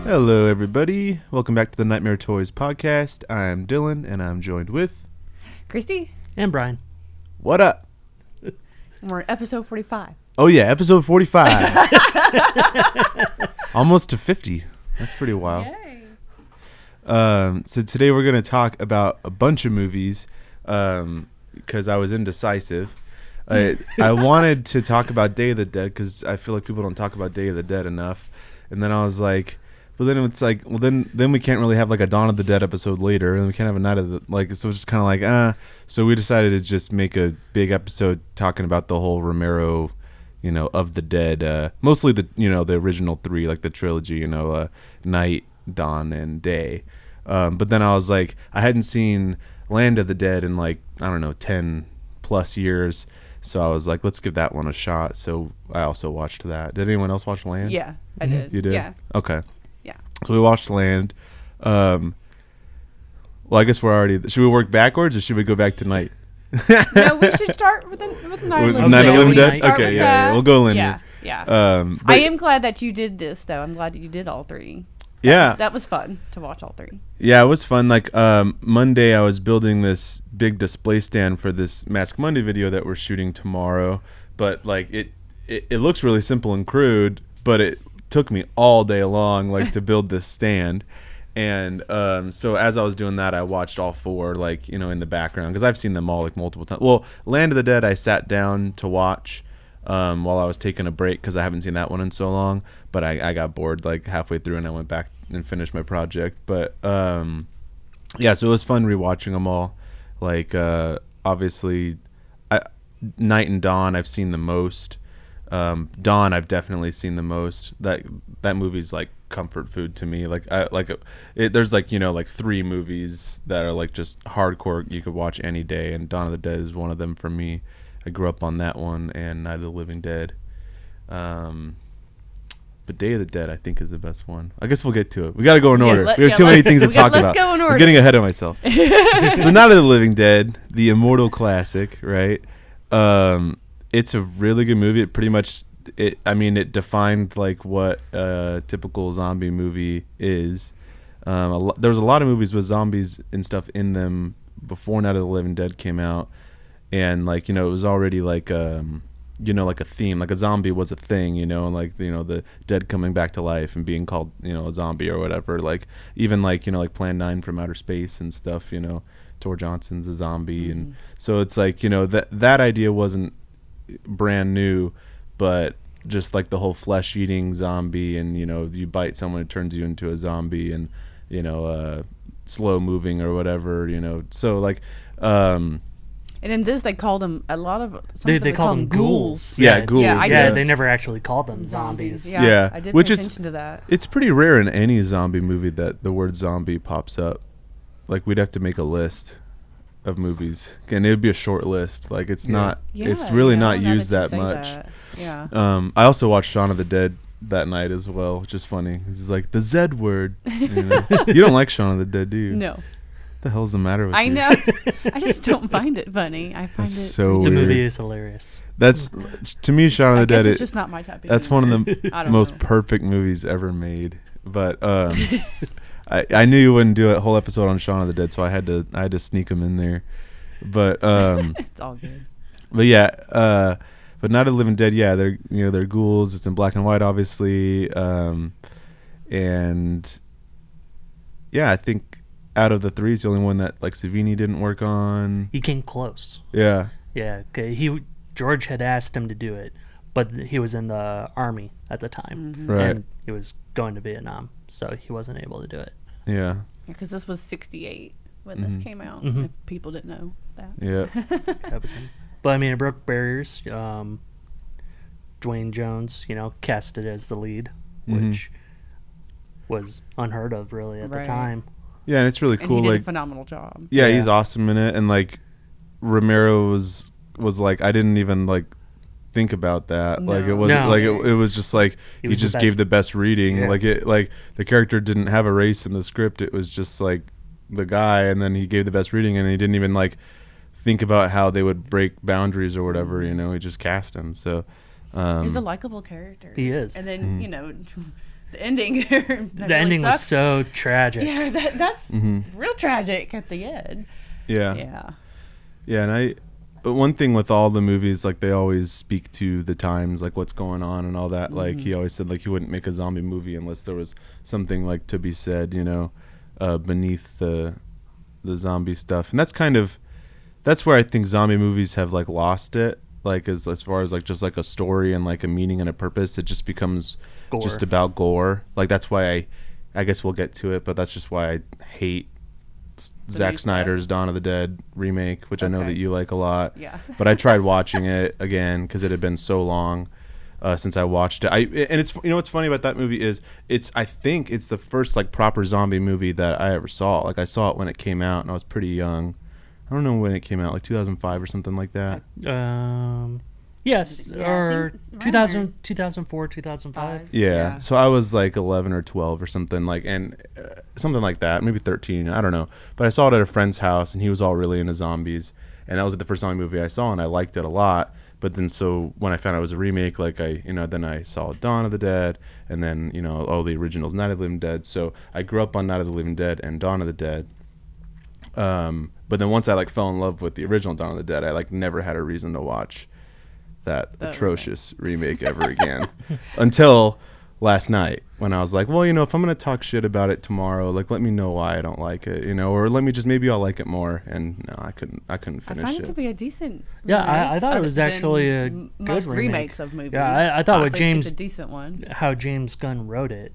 Hello, everybody. Welcome back to the Nightmare Toys podcast. I'm Dylan, and I'm joined with... Christy. And Brian. What up? And we're in episode 45. Oh, yeah, episode 45. Almost to 50. That's pretty wild. Yay. So today we're going to talk about a bunch of movies because I was indecisive. I wanted to talk about Day of the Dead because I feel like people don't talk about Day of the Dead enough. And then I was like... But then it's like, well, then we can't really have like a Dawn of the Dead episode later, and we can't have a Night of the so it's just kind of like So we decided to just make a big episode talking about the whole Romero, of the Dead, mostly the the original three, like the trilogy, Night, Dawn, and Day. But then I was like, I hadn't seen Land of the Dead in 10 plus years, so I was like, let's give that one a shot. So I also watched that. Did anyone else watch Land? Yeah, I did. You did? Yeah. Okay. Yeah. So we watched Land. Well, I guess we're already... Should we work backwards or should we go back to Night? No, we should start with Night of the Night of the Living Dead? Dead? Okay, yeah. We'll go linear. Yeah. I am glad that you did this, though. I'm glad that you did all three. That was fun to watch all three. Yeah, it was fun. Monday, I was building this big display stand for this Mask Monday video that we're shooting tomorrow. But, it looks really simple and crude, but it took me all day long to build this stand. And so as I was doing that, I watched all four in the background because I've seen them all multiple times. Well, Land of the Dead I sat down to watch while I was taking a break because I haven't seen that one in so long, but I got bored halfway through and I went back and finished my project. But yeah, so it was fun rewatching them all. Obviously Night and Dawn I've seen the most. Dawn I've definitely seen the most. That movie's comfort food to me. There's three movies that are just hardcore you could watch any day, and Dawn of the Dead is one of them for me. I grew up on that one and Night of the Living Dead. But Day of the Dead I think is the best one. I guess we'll get to it. We got to go in order. We have too many things to talk about. Let's go in order. I'm getting ahead of myself. So Night of the Living Dead, the immortal classic, right? It's a really good movie. It pretty much, it defined what a typical zombie movie is. There was a lot of movies with zombies and stuff in them before Night of the Living Dead came out, and it was already a theme. A zombie was a thing, and the dead coming back to life and being called a zombie or whatever. Even Plan 9 from Outer Space and stuff. Tor Johnson's a zombie, and so it's that idea wasn't brand new, but just the whole flesh eating zombie, and you bite someone, it turns you into a zombie, and slow moving or whatever, so and in this they called them a lot of they called them ghouls. Ghouls. Yeah, they never actually called them zombies. Yeah, I did pay attention to that. It's pretty rare in any zombie movie that the word zombie pops up. We'd have to make a list of movies, and it would be a short list. It's not. It's really not used that much. Yeah. I also watched Shaun of the Dead that night as well, which is funny. It's the Z word. You don't like Shaun of the Dead, do you? No. What the hell's the matter with you? I know. I just don't find it funny. I find it so the weird. movie is hilarious. That's to me, Shaun of the Dead. It's just not my type of That's movie. one of the most perfect movies ever made. But I knew you wouldn't do a whole episode on Shaun of the Dead, so I had to sneak them in there. But it's all good. But yeah, but Night of the Living Dead, yeah, they're ghouls. It's in black and white, obviously, and yeah, I think out of the three, it's the only one that Savini didn't work on. He came close. Yeah. Yeah. George had asked him to do it, but he was in the army at the time, Right. and he was going to Vietnam, so he wasn't able to do it. Yeah. Because this was 1968 when this came out. If people didn't know that. Yeah. That was him. But it broke barriers. Dwayne Jones, cast it as the lead, which was unheard of really at the time. Yeah, and it's really cool. And he did a phenomenal job. Yeah, he's awesome in it, and Romero was I didn't even think about that. No. It wasn't it was just he was just gave the best reading. Yeah. The character didn't have a race in the script. It was just the guy, and then he gave the best reading, and he didn't even think about how they would break boundaries or whatever. He just cast him. So he's a likable character. He is. And then The ending. The ending was so tragic. Yeah, that's real tragic at the end. Yeah. And but one thing with all the movies, like they always speak to the times, like what's going on and all that. Like he always said, like he wouldn't make a zombie movie unless there was something like to be said, beneath the zombie stuff. And that's where I think zombie movies have like lost it. Like as far as like just like a story and like a meaning and a purpose, it just becomes just about gore. Like that's why I guess we'll get to it, but that's just why I hate Zack Snyder's Dawn of the Dead remake, which I know that you like a lot. Yeah. But I tried watching it again because it had been so long since I watched it. And it's what's funny about that movie is I think it's the first like proper zombie movie that I ever saw. Like I saw it when it came out, and I was pretty young. I don't know when it came out, like 2005 or something like that. Yes, or 2000, 2004, 2005. Yeah, so I was like 11 or 12 or something something like that, maybe 13. I don't know. But I saw it at a friend's house, and he was all really into zombies, and that was the first zombie movie I saw, and I liked it a lot. But then, so when I found out it was a remake, like then I saw Dawn of the Dead, and then the originals, Night of the Living Dead. So I grew up on Night of the Living Dead and Dawn of the Dead. But then once I like fell in love with the original Dawn of the Dead, I like never had a reason to watch that atrocious remake ever again until last night when I was like, well, if I'm going to talk shit about it tomorrow, like let me know why I don't like it, or let me just, maybe I'll like it more. And no, I couldn't finish it. I found it to be a decent remake. I thought it was actually a good remake. Remakes of movies. Yeah, I thought with James, it's a decent one. How James Gunn wrote it,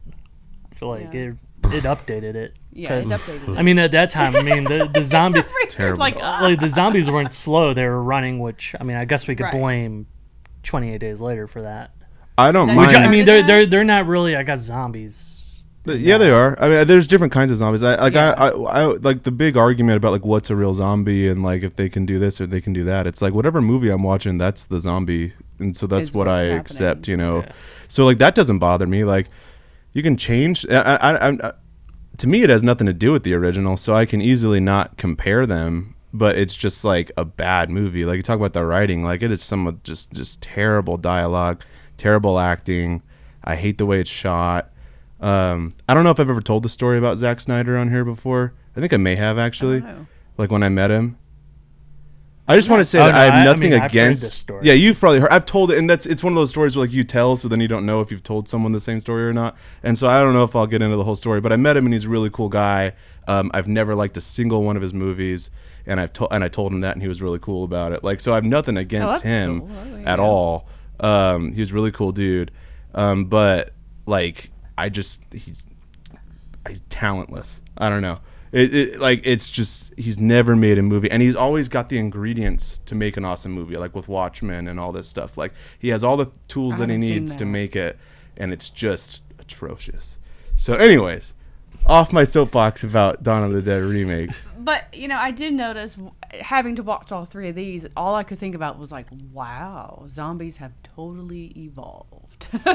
it updated it. Yeah, it updated it. I mean, at that time, the zombie terrible. Like the zombies weren't slow; they were running. Which I guess we could blame 28 Days Later for that. I don't mind. Which, they're not really, I guess, zombies. Yeah, they are. I mean, there's different kinds of zombies. I like the big argument about like what's a real zombie and like if they can do this or they can do that. It's like whatever movie I'm watching, that's the zombie, and so that's what I accept. Yeah. So like that doesn't bother me. Like you can change. To me, it has nothing to do with the original, so I can easily not compare them. But it's just like a bad movie. Like you talk about the writing, like it is some just terrible dialogue, terrible acting. I hate the way it's shot. I don't know if I've ever told the story about Zack Snyder on here before. I think I may have actually. Like when I met him. I just want to say that I have nothing against. I've heard this story. Yeah, you've probably heard. I've told it, and it's one of those stories where like you tell, so then you don't know if you've told someone the same story or not. And so I don't know if I'll get into the whole story. But I met him, and he's a really cool guy. I've never liked a single one of his movies, and I told him that, and he was really cool about it. Like, so I have nothing against him at all. He was a really cool dude, but like he's talentless. I don't know. It's just he's never made a movie, and he's always got the ingredients to make an awesome movie, like with Watchmen and all this stuff. Like he has all the tools that he needs to make it, and it's just atrocious. So anyways, off my soapbox about Dawn of the Dead remake. But I did notice, having to watch all three of these, all I could think about was like, wow, zombies have totally evolved.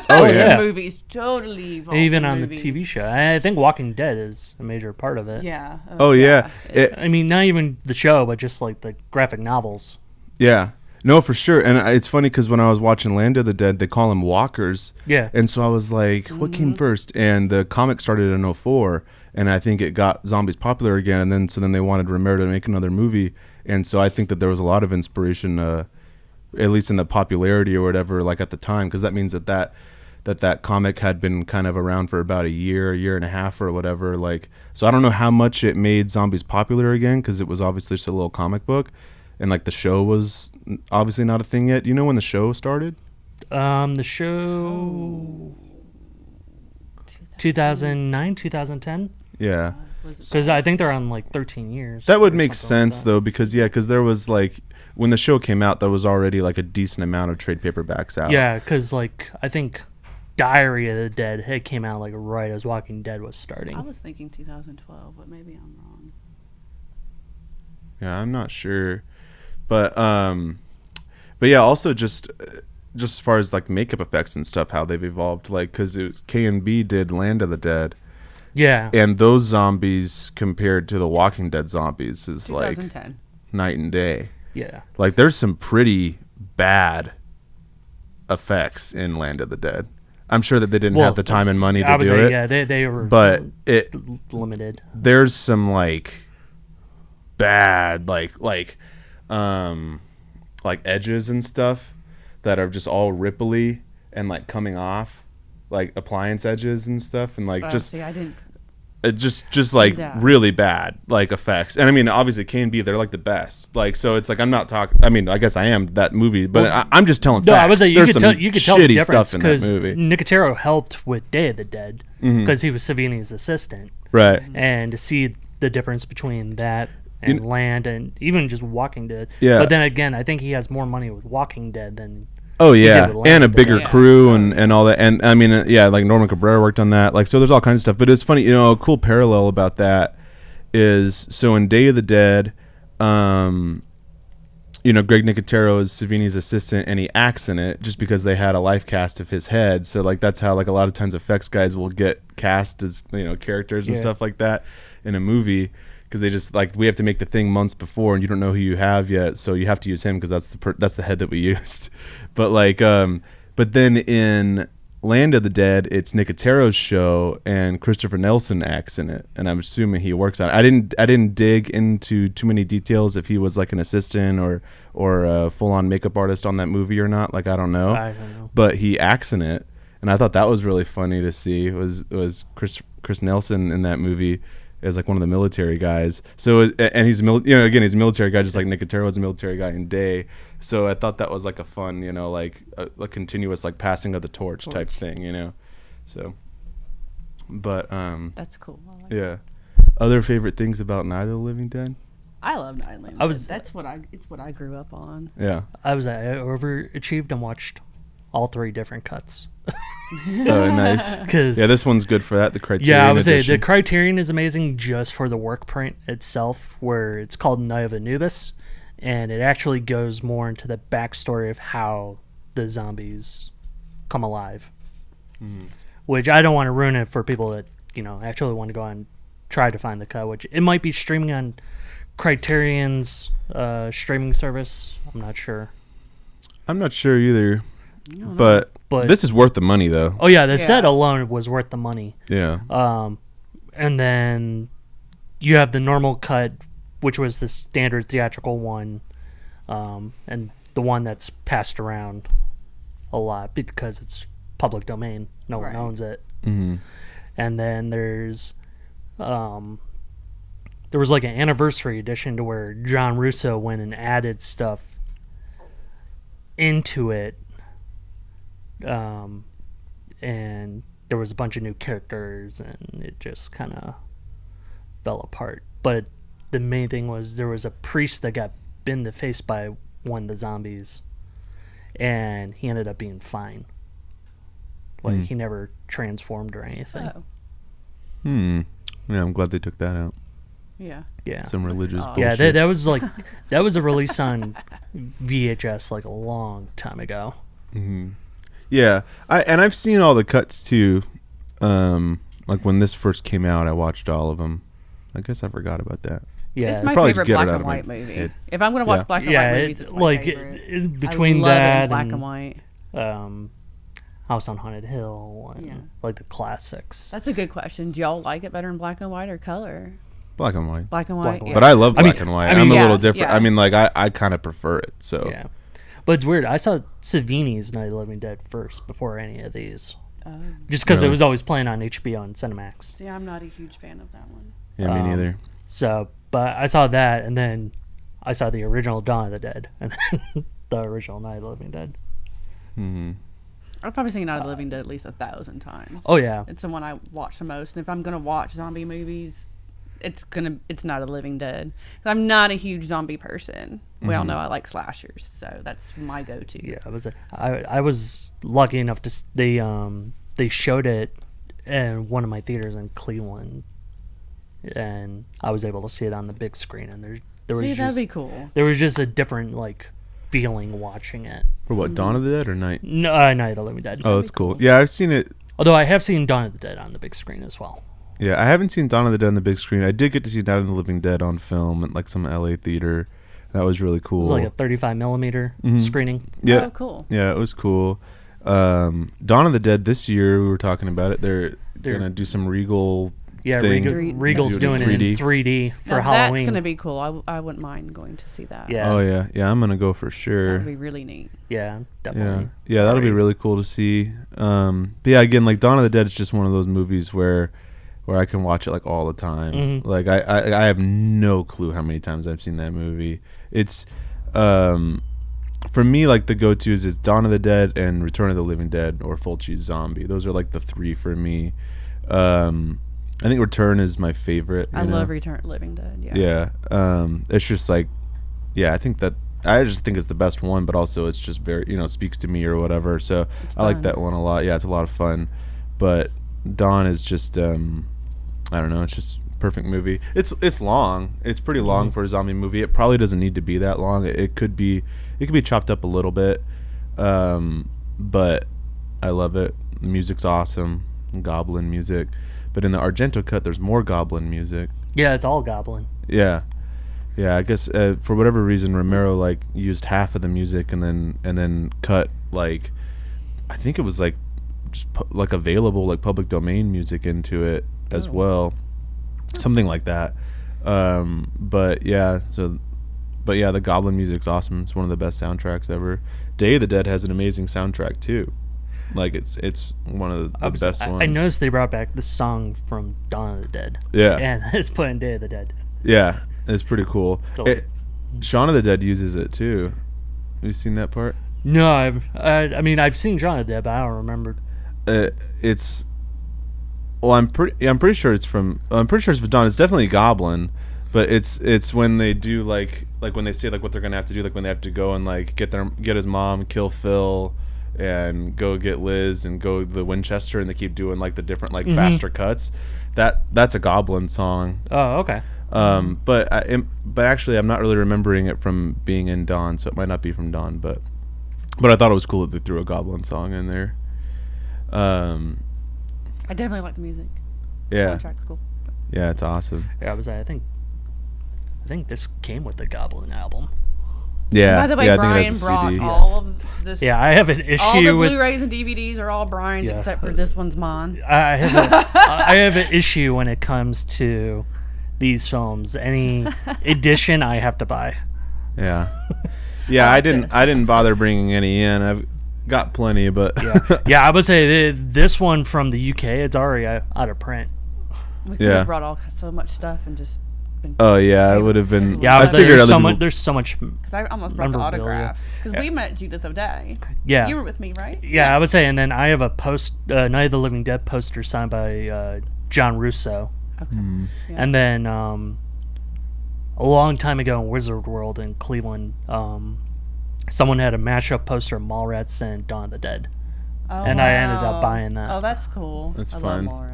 Oh yeah, movies totally evolved. Even on the TV show, I think Walking Dead is a major part of it. Yeah. Oh yeah. Not even the show, but just like the graphic novels. Yeah. No, for sure. And it's funny because when I was watching Land of the Dead, they call them walkers. Yeah. And so I was like, what came first? And the comic started in 2004, and I think it got zombies popular again. And then they wanted Romero to make another movie. And so I think that there was a lot of inspiration, at least in the popularity or whatever, like at the time, because that means that comic had been kind of around for about a year and a half or whatever. Like, so I don't know how much it made zombies popular again, because it was obviously just a little comic book. And like the show was obviously not a thing yet. Do you know when the show started? The show 2009, 2010. Yeah. Because I think they're on like 13 years. That would make sense though, because there was like when the show came out, there was already like a decent amount of trade paperbacks out. Yeah, because like I think Diary of the Dead came out like right as Walking Dead was starting. I was thinking 2012, but maybe I'm wrong. Yeah, I'm not sure. But yeah, also just as far as like makeup effects and stuff, how they've evolved, like because K&B did Land of the Dead, yeah, and those zombies compared to the Walking Dead zombies is 2010. like night and day. Yeah, like there's some pretty bad effects in Land of the Dead. I'm sure that they didn't have the time and money to do it. Yeah, they were, but limited. There's some like bad like edges and stuff that are just all ripply and like coming off, like appliance edges and stuff, and like I didn't. Just like really bad like effects. And I mean, obviously K&B, they're like the best. Like, so it's like I'm not talking. I mean, I guess I am that movie, but I'm just telling facts. I was like, you could tell the difference because Nicotero helped with Day of the Dead because he was Savini's assistant, right? And to see the difference between that and Land and even just Walking Dead. Yeah. But then again, I think he has more money with Walking Dead than. Oh yeah, and a bigger crew and all that. And I mean, like Norman Cabrera worked on that. Like, so there's all kinds of stuff. But it's funny, a cool parallel about that is, so in Day of the Dead, Greg Nicotero is Savini's assistant, and he acts in it just because they had a life cast of his head. So like that's how like a lot of times effects guys will get cast as characters and stuff like that in a movie. Because they just like, we have to make the thing months before, and you don't know who you have yet, so you have to use him because that's the head that we used. But like, but then in Land of the Dead, it's Nicotero's show, and Christopher Nelson acts in it, and I'm assuming he works on it. I didn't dig into too many details if he was like an assistant or a full on makeup artist on that movie or not. Like, I don't know. But he acts in it, and I thought that was really funny to see. Was Chris Nelson in that movie as like one of the military guys. So, and he's again, he's a military guy, just like Nicotero was a military guy in Day. So I thought that was like a fun, like a continuous like passing of the torch type thing, So, but that's cool. I like yeah. Other favorite things about Night of the Living Dead? I love Night of the Living Dead. It's what I grew up on. Yeah. I overachieved and watched all 3 different cuts. Oh, nice. This one's good for that. The Criterion. Yeah, I would say edition. the Criterion is amazing just for the work print itself, where it's called Night of Anubis, and it actually goes more into the backstory of how the zombies come alive. Which I don't want to ruin it for people that actually want to go and try to find the cut. Which it might be streaming on Criterion's streaming service. I'm not sure. I'm not sure either. But this is worth the money, though. Oh yeah, the set alone was worth the money. Yeah. And then you have the normal cut, which was the standard theatrical one, and the one that's passed around a lot because it's public domain. No one owns it. Mm-hmm. And then there was like an anniversary edition to where John Russo went and added stuff into it. And there was a bunch of new characters, and it just kind of fell apart. But the main thing was there was a priest that got bit in the face by one of the zombies, and he ended up being fine. Like, he never transformed or anything. Yeah, I'm glad they took that out. Yeah. Some religious bullshit. Yeah, that was like that was a release on VHS like a long time ago. Mm-hmm. Yeah, I've seen all the cuts too. Like when this first came out, I watched all of them. I guess I forgot about that. Yeah, it's my favorite black and white movie. If I'm gonna watch black and white movies, it's my favorite. Between I love that it in black and white. House on Haunted Hill, and like the classics. That's a good question. Do y'all like it better in black and white or color? Black and white. Black and white. But I love black and white. I'm a little different. I mean, like I kind of prefer it. So yeah. But it's weird. I saw Savini's Night of the Living Dead first before any of these. Just because it was always playing on HBO and Cinemax. See, I'm not a huge fan of that one. Yeah, me neither. So, but I saw that, and then I saw the original Dawn of the Dead, and then the original Night of the Living Dead. Mm-hmm. I've probably seen Night of the Living Dead at least 1,000 times. Oh, yeah. It's the one I watch the most. And if I'm going to watch zombie movies, it's Night of the Living Dead. I'm not a huge zombie person. We all know I like slashers, so that's my go-to. Yeah, I was lucky enough to they showed it in one of my theaters in Cleveland, and I was able to see it on the big screen. And there was that'd be cool. There was just a different feeling watching it. For what, Dawn of the Dead or Night? No, Night of the Living Dead. Oh, that's cool. Yeah, I've seen it. Although I have seen Dawn of the Dead on the big screen as well. Yeah, I haven't seen Dawn of the Dead on the big screen. I did get to see Night of the Living Dead on film at like some LA theater. That was really cool. It was like a 35 millimeter screening. Yeah. Oh, cool. Yeah, it was cool. Dawn of the Dead this year, we were talking about it. They're gonna do some Regal. Yeah, thing. Regal's doing it in 3D for now Halloween. That's gonna be cool. I wouldn't mind going to see that. Yeah. Oh yeah. I'm gonna go for sure. That'd be really neat. Yeah, definitely. Yeah, that'll be really cool to see. But yeah, again, like Dawn of the Dead is just one of those movies where I can watch it like all the time. Mm-hmm. Like I have no clue how many times I've seen that movie. It's for me, like the go-tos is Dawn of the Dead and Return of the Living Dead or Fulci's Zombie. Those are like the three for me. I think Return is my favorite. I love Return of the Living Dead. Yeah. It's just like, I think that I just think it's the best one, but also it's just very, speaks to me or whatever. So I like that one a lot. Yeah, it's a lot of fun. But Dawn is just, I don't know. It's just a perfect movie. It's long. It's pretty long for a zombie movie. It probably doesn't need to be that long. It could be chopped up a little bit. But I love it. The music's awesome. Goblin music. But in the Argento cut, there's more Goblin music. Yeah, it's all Goblin. Yeah. I guess for whatever reason, Romero like used half of the music and then cut like, I think it was like just like available like public domain music into it as well, something like that. But yeah, the Goblin music's awesome. It's one of the best soundtracks ever. Day of the Dead has an amazing soundtrack too. Like it's one of the best ones. I noticed they brought back the song from Dawn of the Dead. Yeah, and it's put in Day of the Dead. Yeah, it's pretty cool. Shaun of the Dead uses it too. Have you seen that part? No, I've seen Shaun of the Dead, but I don't remember. I'm pretty sure it's from. I'm pretty sure it's from Dawn. It's definitely Goblin, but it's when they do like when they say like what they're gonna have to do, like when they have to go and like get his mom, kill Phil, and go get Liz and go to the Winchester, and they keep doing like the different like faster cuts. That's a Goblin song. Oh, okay. But actually I'm not really remembering it from being in Dawn, so it might not be from Dawn, but I thought it was cool that they threw a Goblin song in there. I definitely like the music. Yeah. Soundtrack's cool. Yeah, it's awesome. Yeah, I think this came with the Goblin album. Yeah. By the way, I Brian think it has a brought CD. all of this. Yeah, I have an issue all the with Blu-rays and DVDs are all Brian's except for this one's mine. I have an issue when it comes to these films. Any edition I have to buy. Yeah. Yeah, I didn't bother bringing any in. I've got plenty, but yeah, I would say this one from the UK, it's already out of print. We could have brought so much stuff and just been. Oh yeah, it would have been. Yeah, I figured there's so much. Because I almost brought the autographs. Because we met Judith O'Day. Yeah, you were with me, right? Yeah, I would say, and then I have a Night of the Living Dead poster signed by John Russo. Okay. Yeah. And then a long time ago in Wizard World in Cleveland, someone had a mashup poster of Mallrats and Dawn of the Dead. Oh, and I ended up buying that. Oh, that's cool. That's I fun. love Mallrats.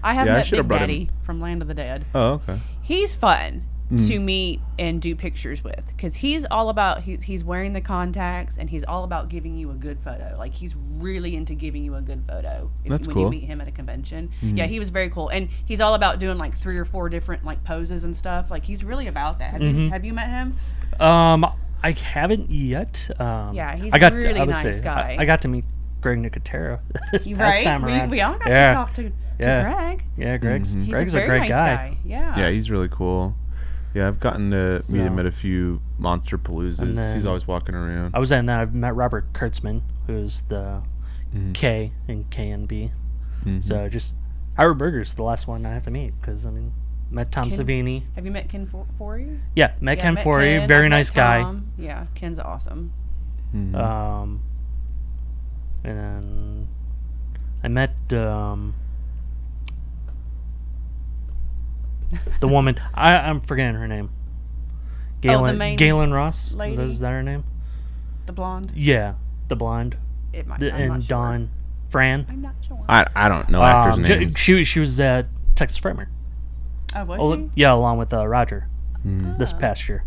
I have met Big Daddy from Land of the Dead. Oh, okay. He's fun to meet and do pictures with because he's all about he's wearing the contacts and he's all about giving you a good photo. Like he's really into giving you a good photo when cool. you meet him at a convention. Yeah, he was very cool, and he's all about doing like 3 or 4 different like poses and stuff. Like he's really about that. Have you met him? I haven't yet. Yeah, he's a really nice guy. I got to meet Greg Nicotero this past time around. We all got to talk to Greg. Yeah, Greg's He's a very great nice guy. Yeah. Yeah, he's really cool. Yeah, I've gotten to meet him at a few Monster Paloozas. He's always walking around. I was in that. I've met Robert Kurtzman, who's the K in KNB. So just Howard Berger's the last one I have to meet because met Tom Savini. Have you met Ken Forey? Yeah, met Ken Forey. Very nice guy. Yeah, Ken's awesome. And then I met the woman. I'm forgetting her name. Galen Ross. Lady? Is that her name? The blonde. Yeah, the blonde. It might. And Dawn Fran. I'm not sure. I don't know actors' names. She was at Texas Framer. Oh, was she? Yeah, along with Roger this past year.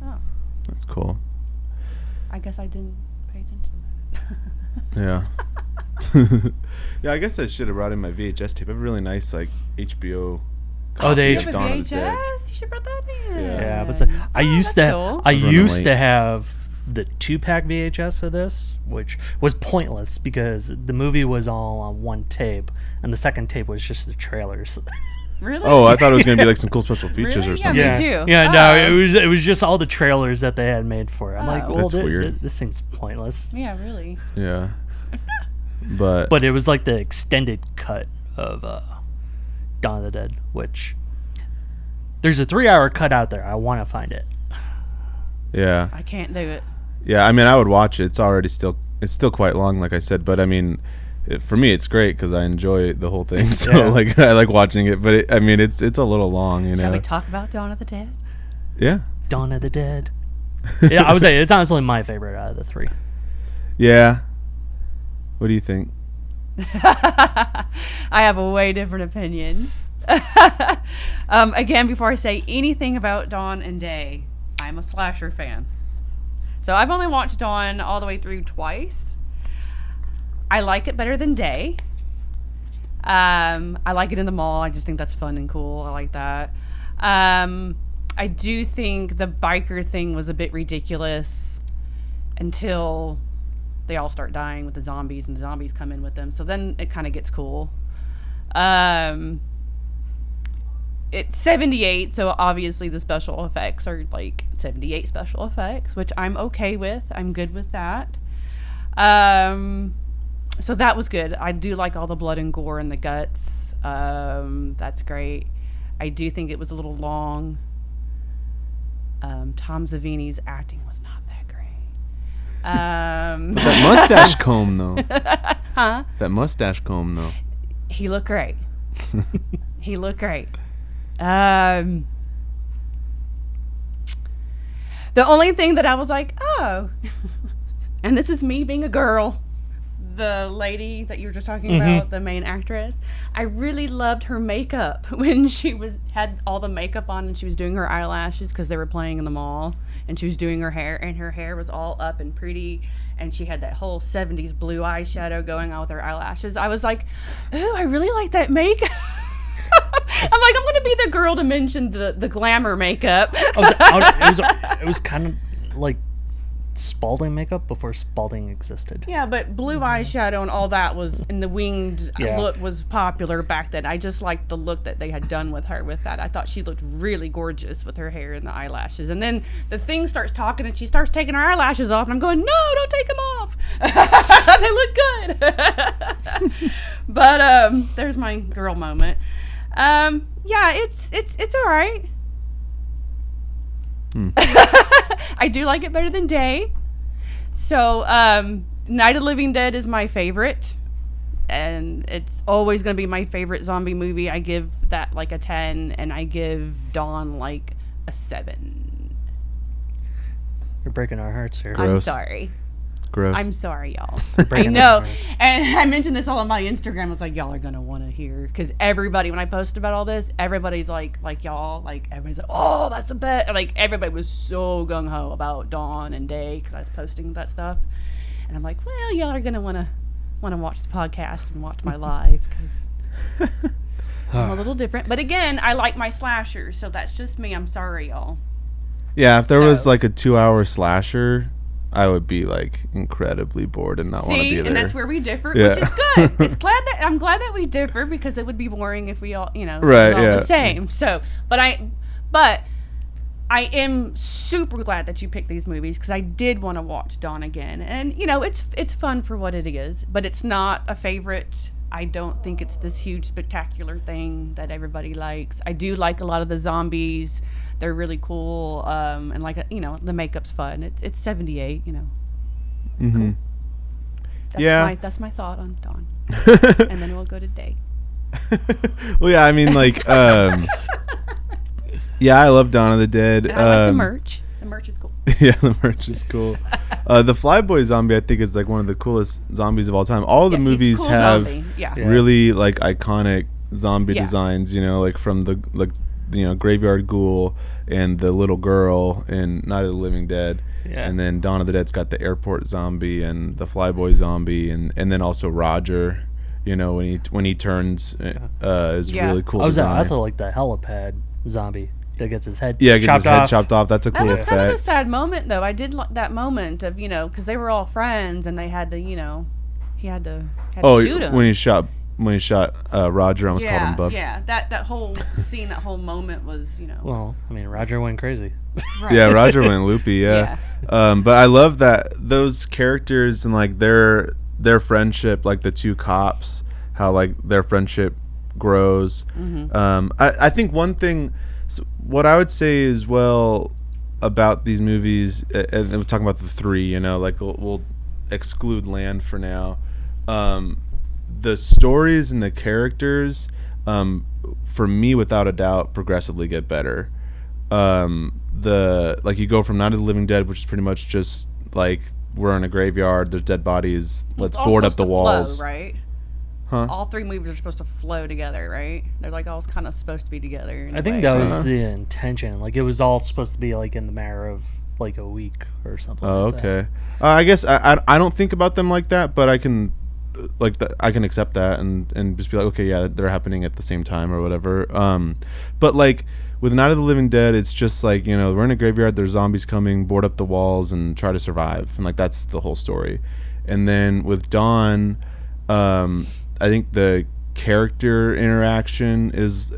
Oh, that's cool. I guess I didn't pay attention to that. Yeah. Yeah, I guess I should have brought in my VHS tape. I have a really nice like HBO. Oh, they have a VHS? You should have brought that in. Yeah, I used to have the 2-pack VHS of this, which was pointless because the movie was all on one tape, and the second tape was just the trailers. Really? Oh, I thought it was gonna be like some cool special features Really? or Yeah, something. me too. Yeah, Oh. no, it was just all the trailers that they had made for it. I'm like, Oh. well, That's weird. this seems pointless. Yeah, really. Yeah. But But it was like the extended cut of Dawn of the Dead, which there's a 3-hour cut out there. I want to find it. yeah. I can't do it. Yeah, I mean, I would watch it. It's still quite long, like I said. But I mean, for me, it's great because I enjoy the whole thing. So Yeah. like, I like watching it. But it's a little long, you Shall know. we talk about Dawn of the Dead? Yeah, Dawn of the Dead. Yeah, I would say it's honestly my favorite out of the 3. yeah. What do you think? I have a way different opinion. Again, before I say anything about Dawn and Day, I'm a slasher fan. So I've only watched Dawn all the way through twice. I like it better than Day. I like it in the mall. I just think that's fun and cool. I like that. I do think the biker thing was a bit ridiculous until they all start dying with the zombies and the zombies come in with them. So then it kind of gets cool. It's 78, so obviously the special effects are like 78 special effects, which I'm okay with. I'm good with that. So that was good. I do like all the blood and gore and the guts. That's great. I do think it was a little long. Tom Savini's acting was not that great. That mustache comb, though. Huh? That mustache comb, though. He looked great. He looked great. The only thing that I was like, oh, and this is me being a girl, the lady that you were just talking about, the main actress, I really loved her makeup when she had all the makeup on and she was doing her eyelashes because they were playing in the mall, and she was doing her hair, and her hair was all up and pretty, and she had that whole 70s blue eyeshadow going on with her eyelashes. I was like, ooh, I really like that makeup. I'm like, I'm gonna be the girl to mention the glamour makeup. It was kind of like Spalding makeup before Spalding existed. Yeah, but blue eyeshadow and all that was, and the winged look was popular back then. I just liked the look that they had done with her with that. I thought she looked really gorgeous with her hair and the eyelashes. And then the thing starts talking and she starts taking her eyelashes off, and I'm going, no, don't take them off. They look good. But there's my girl moment. Yeah, it's all right. I do like it better than Day. So, Night of the Living Dead is my favorite. And it's always going to be my favorite zombie movie. I give that like a 10, and I give Dawn like a 7. You're breaking our hearts here. Gross. I'm sorry. Gross. I'm sorry, y'all. I Breaking know. our hearts. And I mentioned this all on my Instagram. I was like, y'all are going to want to hear. Because everybody, when I post about all this, everybody's like y'all, like, everybody's like, oh, that's a bet. Like, everybody was so gung-ho about Dawn and Day because I was posting that stuff. And I'm like, well, y'all are going to want to watch the podcast and watch my live because I'm a little different. But again, I like my slashers, so that's just me. I'm sorry, y'all. Yeah, if there was So- like a 2-hour slasher, I would be like incredibly bored and not want to be See, there. and that's where we differ, Yeah. which is good. I'm glad that we differ because it would be boring if we all, it was Right, all yeah. the same. So, but I am super glad that you picked these movies because I did want to watch Dawn again, and it's fun for what it is, but it's not a favorite. I don't think it's this huge spectacular thing that everybody likes. I do like a lot of the zombies. They're really cool, and the makeup's fun. It's 78, Mm-hmm. That's Yeah. that's my thought on Dawn. And then we'll go to Day. Well, yeah, I mean, like, yeah, I love Dawn of the Dead. And I like the merch. The merch is cool. Yeah, the merch is cool. The Flyboy zombie, I think, is like one of the coolest zombies of all time. All the Yeah, he's a movies cool have zombie. Yeah. really like iconic zombie Yeah. designs. Like from the Graveyard Ghoul and the little girl in Night of the Living Dead. Yeah. And then Dawn of the Dead's got the airport zombie and the Flyboy zombie, and then also Roger. When he turns is Yeah. really cool. I design. also like the helipad zombie. that gets his head Yeah, gets his chopped head off. chopped off. That's a That cool was kind of a effect. sad moment, though. I did like that moment of, because they were all friends and they had to, he had to shoot him. when he shot Roger, I almost called him Bub. Yeah, that whole scene, that whole moment was, Well, I mean, Roger went crazy. right. Yeah, Roger went loopy. Yeah. But I love that those characters and like their friendship, like the two cops, how like their friendship grows. I think one thing, what I would say as well about these movies, and we're talking about the three, like we'll exclude Land for now. The stories and the characters, for me, without a doubt, progressively get better. Like you go from Night of the Living Dead, which is pretty much just like we're in a graveyard, there's dead bodies, let's board up the walls. Flow, right? Huh? All three movies are supposed to flow together, right? They're like all kind of supposed to be together. I think that was the intention. Like it was all supposed to be like in the matter of like a week or something. Oh, like okay. I guess I don't think about them like that, but I can I can accept that and just be like, okay, yeah, they're happening at the same time or whatever. But like with Night of the Living Dead, it's just like, we're in a graveyard, there's zombies coming, board up the walls and try to survive, and like that's the whole story. And then with Dawn, I think the character interaction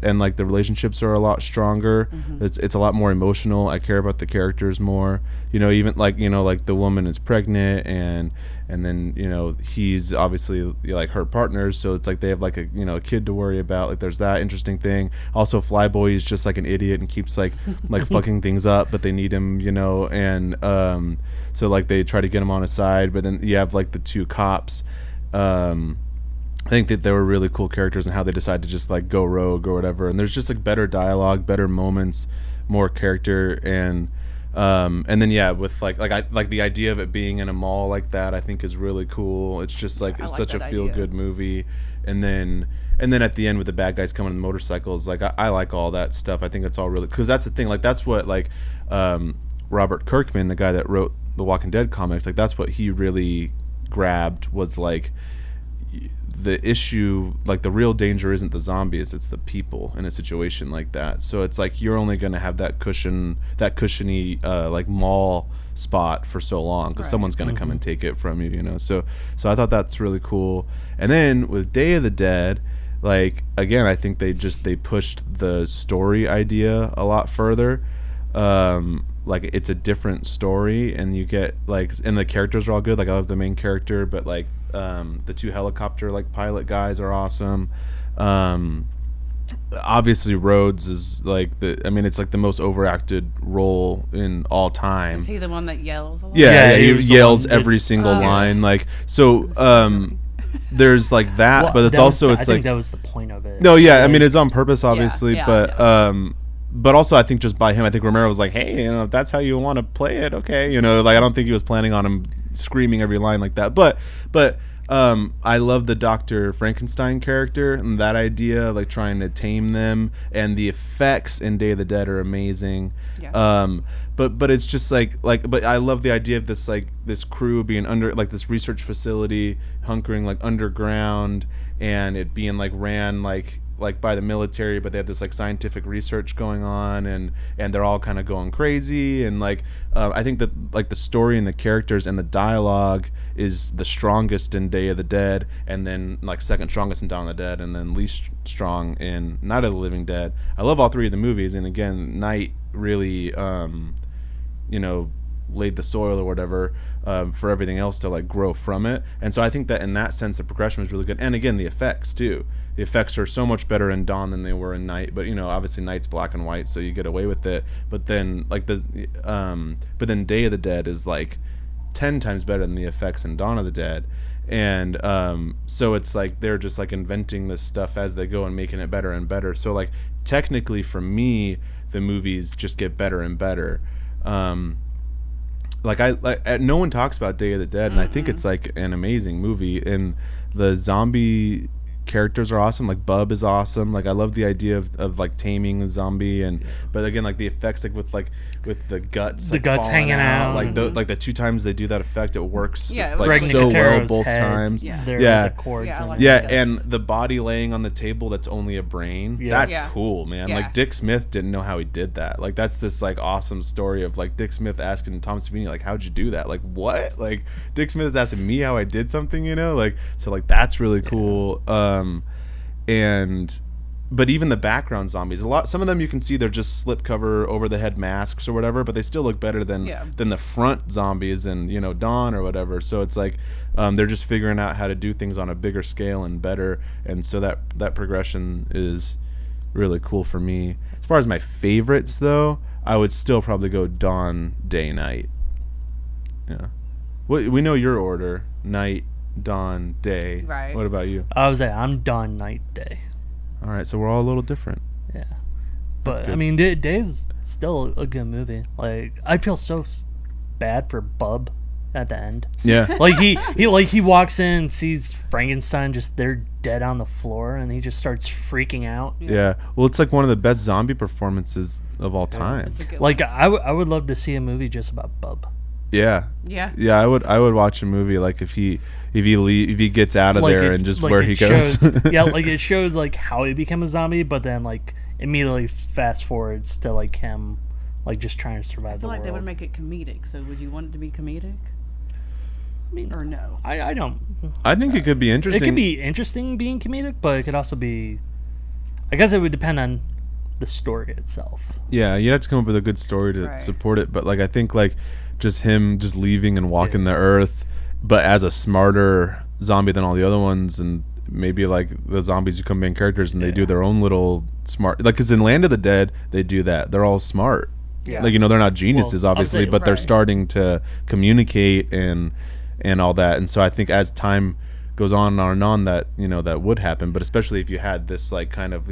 and like the relationships are a lot stronger. It's a lot more emotional. I care about the characters more. Even like like the woman is pregnant and then he's obviously like her partner, so it's like they have like a a kid to worry about. Like there's that interesting thing. Also, Flyboy is just like an idiot and keeps like fucking things up, but they need him, and so like they try to get him on his side, but then you have like the two cops. I think that they were really cool characters and how they decide to just like go rogue or whatever. And there's just like better dialogue, better moments, more character, and then yeah, with like I like the idea of it being in a mall like that, I think is really cool. It's just like it's such a feel good movie. And then at the end with the bad guys coming on motorcycles, like I like all that stuff. I think it's all really, because that's the thing, like that's what like Robert Kirkman, the guy that wrote the Walking Dead comics, like that's what he really grabbed, was like the issue, like the real danger isn't the zombies, it's the people in a situation like that. So it's like you're only going to have that cushiony like mall spot for so long, because someone's going to come and take it from you, so I thought that's really cool. And then with Day of the Dead, like again, I think they pushed the story idea a lot further. Like it's a different story, and you get like, and the characters are all good. Like I love the main character, but like the two helicopter like pilot guys are awesome. Obviously Rhodes is like it's like the most overacted role in all time. Is he the one that yells a lot? Yeah, he yells every single line. Like so there's like that, Well, but it's also it's I like think that was the point of it. no, yeah, it's on purpose, obviously, yeah. but also I think just by him, I think Romero was like, hey, if that's how you want to play it, okay, like I don't think he was planning on him screaming every line like that, but I love the Dr. Frankenstein character and that idea of like trying to tame them, and the effects in Day of the Dead are amazing. But it's just but I love the idea of this like this crew being under like this research facility hunkering like underground, and it being like ran like by the military, but they have this like scientific research going on, and they're all kind of going crazy, and like I think that like the story and the characters and the dialogue is the strongest in Day of the Dead, and then like second strongest in Dawn of the Dead, and then least strong in Night of the Living Dead. I love all three of the movies, and again, Night really laid the soil or whatever for everything else to like grow from it. And so I think that in that sense the progression was really good, and again the effects too. The effects are so much better in Dawn than they were in Night, but obviously Night's black and white, so you get away with it. But then like but then Day of the Dead is like 10 times better than the effects in Dawn of the Dead. And so it's like they're just like inventing this stuff as they go and making it better and better. So like technically for me, the movies just get better and better. No one talks about Day of the Dead, and I think it's like an amazing movie, and the zombie characters are awesome. Like Bub is awesome. Like I love the idea of like taming a zombie, and but again, like the effects, like with the guts, like guts falling hanging out, like like the 2 times they do that effect, it works Yeah, it like was Greg so well Nicotero's both head times. there Yeah. with the cords Yeah, I in like it. Yeah, that. and the body laying on the table that's only a brain. Yeah. That's Yeah. cool, man. Yeah. Like Dick Smith didn't know how he did that. Like that's this like awesome story of like Dick Smith asking Tom Savini like, how'd you do that? Like what? Like Dick Smith is asking me how I did something, you know? Like so like that's really cool. But even the background zombies, some of them you can see they're just slipcover over the head masks or whatever, but they still look better than the front zombies and Dawn or whatever. So it's like they're just figuring out how to do things on a bigger scale and better, and so that progression is really cool for me. As far as my favorites though, I would still probably go Dawn, Day, Night. Yeah, we know your order: Night, Dawn, Day. Right. What about you? I was I'm Dawn, Night, Day. All right, so we're all a little different. Yeah, but good. I mean, Day's still a good movie. Like I feel so bad for Bub at the end. Yeah. Like he walks in and sees Frankenstein just there dead on the floor, and he just starts freaking out. Yeah. Well, it's like one of the best zombie performances of all time. It's a good Like one. I would love to see a movie just about Bub. Yeah. Yeah. Yeah, I would watch a movie like if he gets out of Like there it- and just like where it he goes. shows- yeah, like it shows like how he became a zombie, but then like immediately fast forwards to like him like just trying to survive I the feel like world. they would make it comedic. So would you want it to be comedic? I mean, Or no? I don't. I think it could be It interesting. could be interesting being comedic, but it could also be. I guess it would depend on the story itself. Yeah, you have to come up with a good story to Right. support it, but like I think like just him just leaving and walking the earth, but as a smarter zombie than all the other ones, and maybe like the zombies become main characters and they do their own little smart, like because in Land of the Dead they do that. They're all smart. Yeah. Like they're not geniuses Well, I'll obviously, say- but they're Right. starting to communicate and all that. And so I think as time goes on and on that that would happen, but especially if you had this like kind of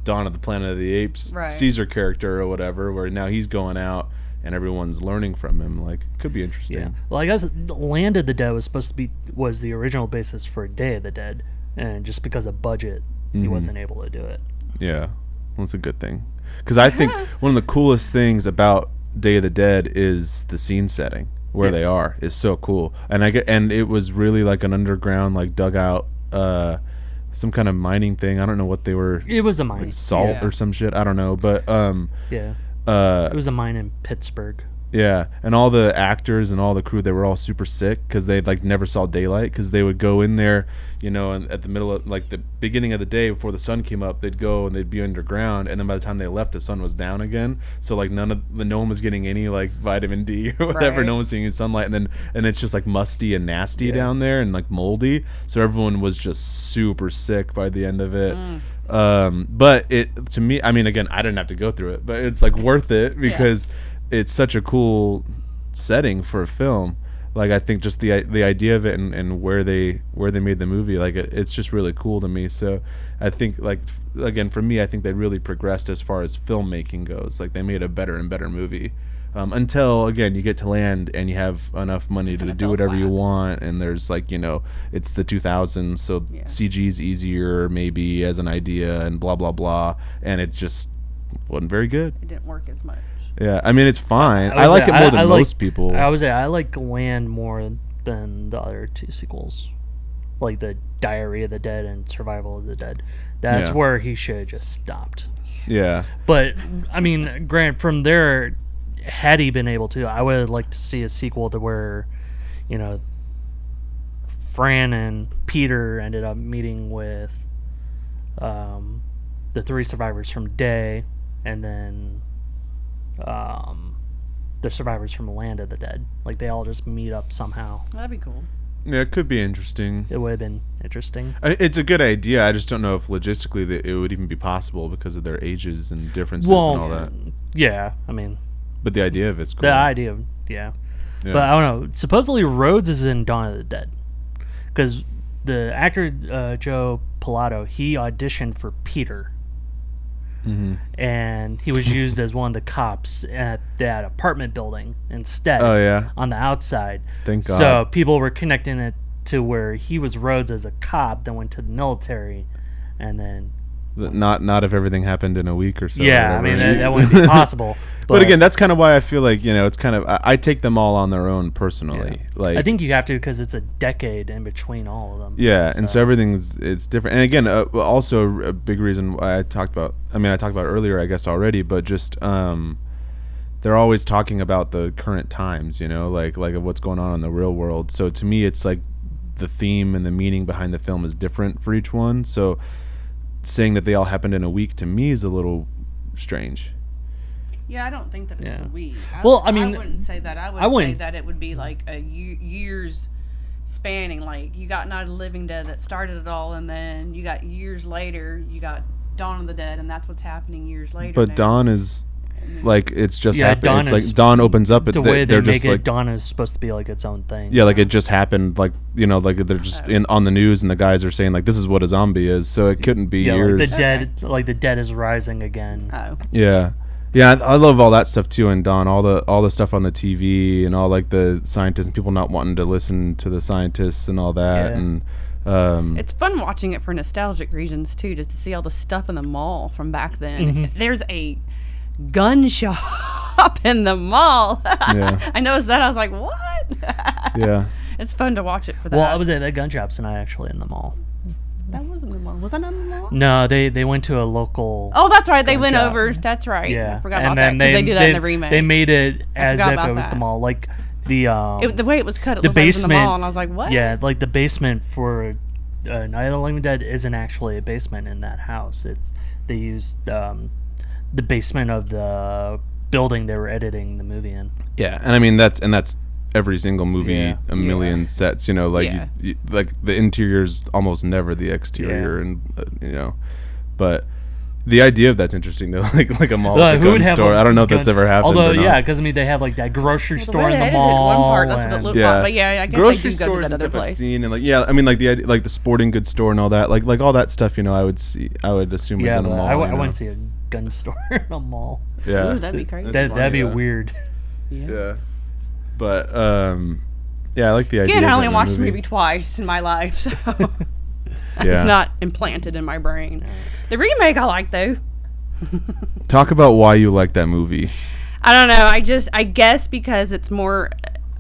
Dawn of the Planet of the Apes Right. Caesar character or whatever, where now he's going out and everyone's learning from him. Like, it could be interesting. Yeah. Well, I guess Land of the Dead was the original basis for Day of the Dead, and just because of budget, he wasn't able to do it. Yeah, well, it's a good thing, because I think one of the coolest things about Day of the Dead is the scene setting where they are is so cool, and it was really like an underground like dugout, some kind of mining thing. I don't know what they were. It was a mine. Like salt Yeah. or some shit. I don't know, but Yeah. uh, It was a mine in Pittsburgh. yeah, and all the actors and all the crew, they were all super sick because they like never saw daylight, because they would go in there, and at the middle of like the beginning of the day before the sun came up, they'd go and they'd be underground, and then by the time they left, the sun was down again. So like no one was getting any like vitamin D or whatever. Right. No one was seeing any sunlight, and it's just like musty and nasty down there and like moldy. So everyone was just super sick by the end of it. But to me, I mean, again, I didn't have to go through it, but it's like worth it because it's such a cool setting for a film. Like I think just the idea of it and where they made the movie, like it's just really cool to me. So I think like again for me, I think they really progressed as far as filmmaking goes. Like they made a better and better movie. Until again you get to Land and you have enough money to do whatever you want, and there's like it's the 2000s, so CG's easier maybe as an idea and blah blah blah, and it just wasn't very good. It didn't work as much. Yeah, I mean it's fine. I I was like say, it more than I like- most people. I like Land more than the other two sequels, like the Diary of the Dead and Survival of the Dead. That's Yeah. where he should have just stopped. Yeah, But I mean, Grant, from there, had he been able to, I would like to see a sequel to where, Fran and Peter ended up meeting with the 3 survivors from Day, and then the survivors from Land of the Dead. Like they all just meet up somehow. That'd be cool. yeah, it could be interesting. It would have been interesting. It's a good idea. I just don't know if logistically it would even be possible because of their ages and differences and all that. Yeah, I mean, But the idea of it's cool. the idea of, yeah. Yeah. But I don't know. Supposedly Rhodes is in Dawn of the Dead, because the actor Joe Pilato, he auditioned for Peter, and he was used as one of the cops at that apartment building instead. Oh, yeah. on the outside. Thank God. So people were connecting it to where he was Rhodes as a cop, then went to the military, and then. Not if everything happened in a week or so. Yeah, I mean that wouldn't be possible. But again, that's kind of why I feel like it's kind of I take them all on their own personally. Yeah. Like I think you have to because it's a decade in between all of them. Yeah, and so it's different. And again, also a big reason why I talked about earlier, I guess already, but just they're always talking about the current times, like of what's going on in the real world. So to me, it's like the theme and the meaning behind the film is different for each one. So saying that they all happened in a week to me is a little strange. Yeah, I don't think that it's a week. I wouldn't say that. I would say that it would be like a years spanning. Like you got Night of the Living Dead that started it all, and then you got years later, you got Dawn of the Dead, and that's what's happening years later. But now. Dawn is like it's just happened. It's like Dawn opens up. The way they make it, Dawn is supposed to be like its own thing. Yeah, like it just happened. Like like they're just on the news, and the guys are saying like this is what a zombie is. So it couldn't be years. Like the dead is rising again. Oh. Yeah. Yeah, I love all that stuff too in Dawn. All the stuff on the TV and all like the scientists and people not wanting to listen to the scientists and all that. Yeah. And it's fun watching it for nostalgic reasons too, just to see all the stuff in the mall from back then. Mm-hmm. There's a gun shop in the mall. Yeah. I noticed that. I was like, what? Yeah. It's fun to watch it for that. Well, I was at that gun shop's not actually in the mall. That wasn't the mall. Was that not in the mall? No, they went to a local. Oh, that's right. They went over. That's right. Yeah. I forgot about that because they do that in the remake. They made it as if it was the mall. Like the way it was cut, it looked like it was in the mall, and I was like, what? Yeah, like the basement for Night of the Living Dead isn't actually a basement in that house. They used the basement of the building they were editing the movie in. Yeah, and I mean that's every single movie, a million sets. Like like the interior's almost never the exterior, and but the idea of that's interesting though. like a mall, with a gun store. I don't know if that's ever happened. Although because they have like that grocery store in the mall. One part, that's what it looked like. But I guess grocery they do go to that other place. I've seen, and I mean like the idea, like the sporting goods store and all that, like all that stuff. I would assume is in a mall. I wouldn't see a gun store in a mall. Yeah, ooh, that'd be crazy. That'd be weird. Yeah. But I like the idea. Again, I only watched the movie twice in my life, so it's not implanted in my brain. The remake I like though. Talk about why you like that movie. I don't know. I guess because it's more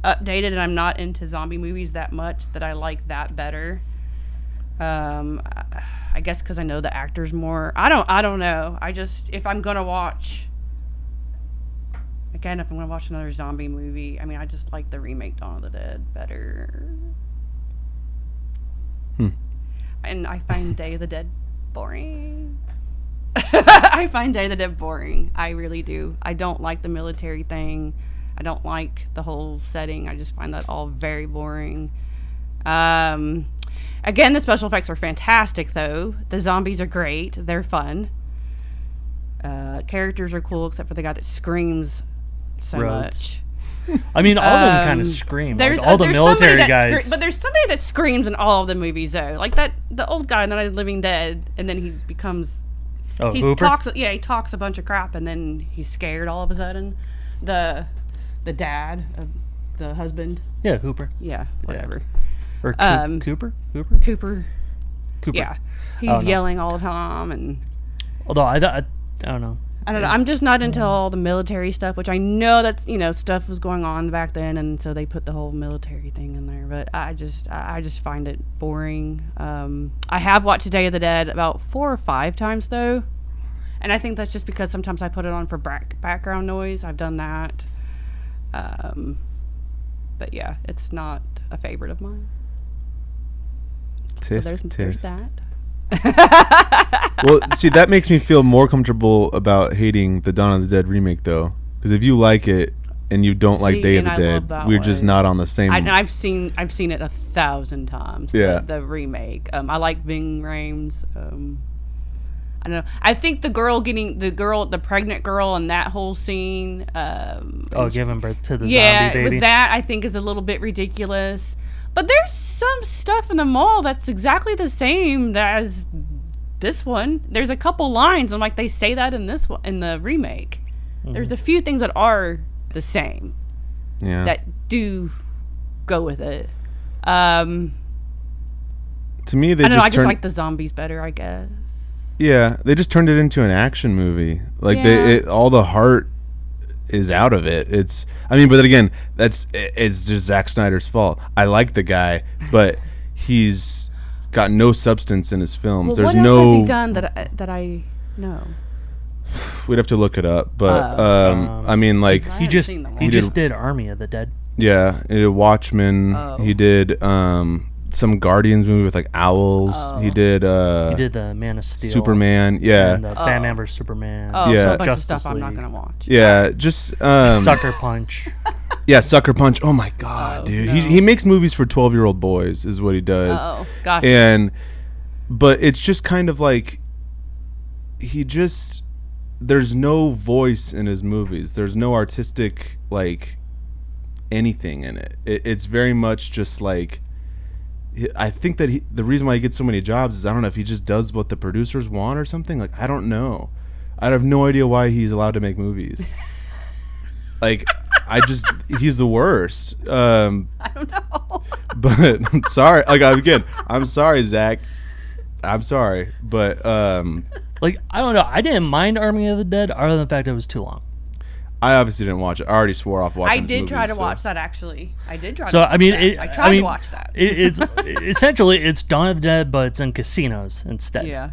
updated, and I'm not into zombie movies that much, that I like that better. I guess because I know the actors more. I don't know. If I'm gonna watch. Again, if I'm going to watch another zombie movie, I mean, I just like the remake Dawn of the Dead better. And I find Day of the Dead boring. I find Day of the Dead boring. I really do. I don't like the military thing. I don't like the whole setting. I just find that all very boring. Again, the special effects are fantastic, though. The zombies are great. They're fun. Characters are cool, except for the guy that screams so much. I mean, all of them kind of scream. Like all the military guys. But there's somebody that screams in all of the movies, though. Like the old guy in The Night of the Living Dead, and then he becomes... Hooper? He talks a bunch of crap, and then he's scared all of a sudden. The dad of the husband. Yeah, Hooper. Yeah, whatever. Or Cooper? Cooper. Yeah. He's yelling all the time, and... Although, I don't know. I don't know. I'm just not into all the military stuff, which I know that's, stuff was going on back then, and so they put the whole military thing in there. But I just find it boring. I have watched Day of the Dead about 4 or 5 times, though. And I think that's just because sometimes I put it on for background noise. I've done that. But yeah, it's not a favorite of mine. Tisk, so there's that. Well, see, that makes me feel more comfortable about hating the Dawn of the Dead remake, though, because if you like it and you don't like Day of the Dead, we're just not on the same. I've seen it 1,000 times. Yeah, the remake. I like Ving Rhames. I don't know. I think the pregnant girl, and that whole scene. Giving birth to the zombie baby. Yeah, with that, I think is a little bit ridiculous. But there's some stuff in the mall that's exactly the same as this one. There's a couple lines, and like they say that in this one, in the remake. Mm-hmm. There's a few things that are the same. Yeah. That do go with it. To me, they I don't know. I just just turned. like the zombies better, I guess. Yeah, they just turned it into an action movie. Like Yeah. all the heart is out of it. I mean, but then again, it's just Zack Snyder's fault. I like the guy, but he's got no substance in his films. Well, There's what else no. has he done that I know? We'd have to look it up, but Oh. I mean, like, I He haven't just seen them all. he He just did- did Army of the Dead. yeah, he did Watchmen. Oh. He did some Guardians movie with like owls. Oh. He did He did the Man of Steel, Superman. Yeah, and the Batman vs Superman. Oh, Yeah. so a bunch Justice of stuff I'm not League. gonna watch. yeah, just Sucker Punch. Yeah, Sucker Punch. Oh my god, Oh, dude. no. He makes movies for 12-year-old boys is what he does. Oh, gotcha. But it's just kind of like there's no voice in his movies. There's no artistic like anything in it. It's very much just like I think that the reason why he gets so many jobs is I don't know if he just does what the producers want or something. Like I don't know. I have no idea why he's allowed to make movies. Like he's the worst. I don't know. But I'm sorry. Like I'm sorry, Zach. I'm sorry, but Like, I don't know. I didn't mind Army of the Dead, other than the fact that it was too long. I obviously didn't watch it. I already swore off watching. I his did try movies, to so. watch that actually. I did try. So to watch I mean, that. I tried to watch that. It's essentially it's Dawn of the Dead, but it's in casinos instead. Yeah.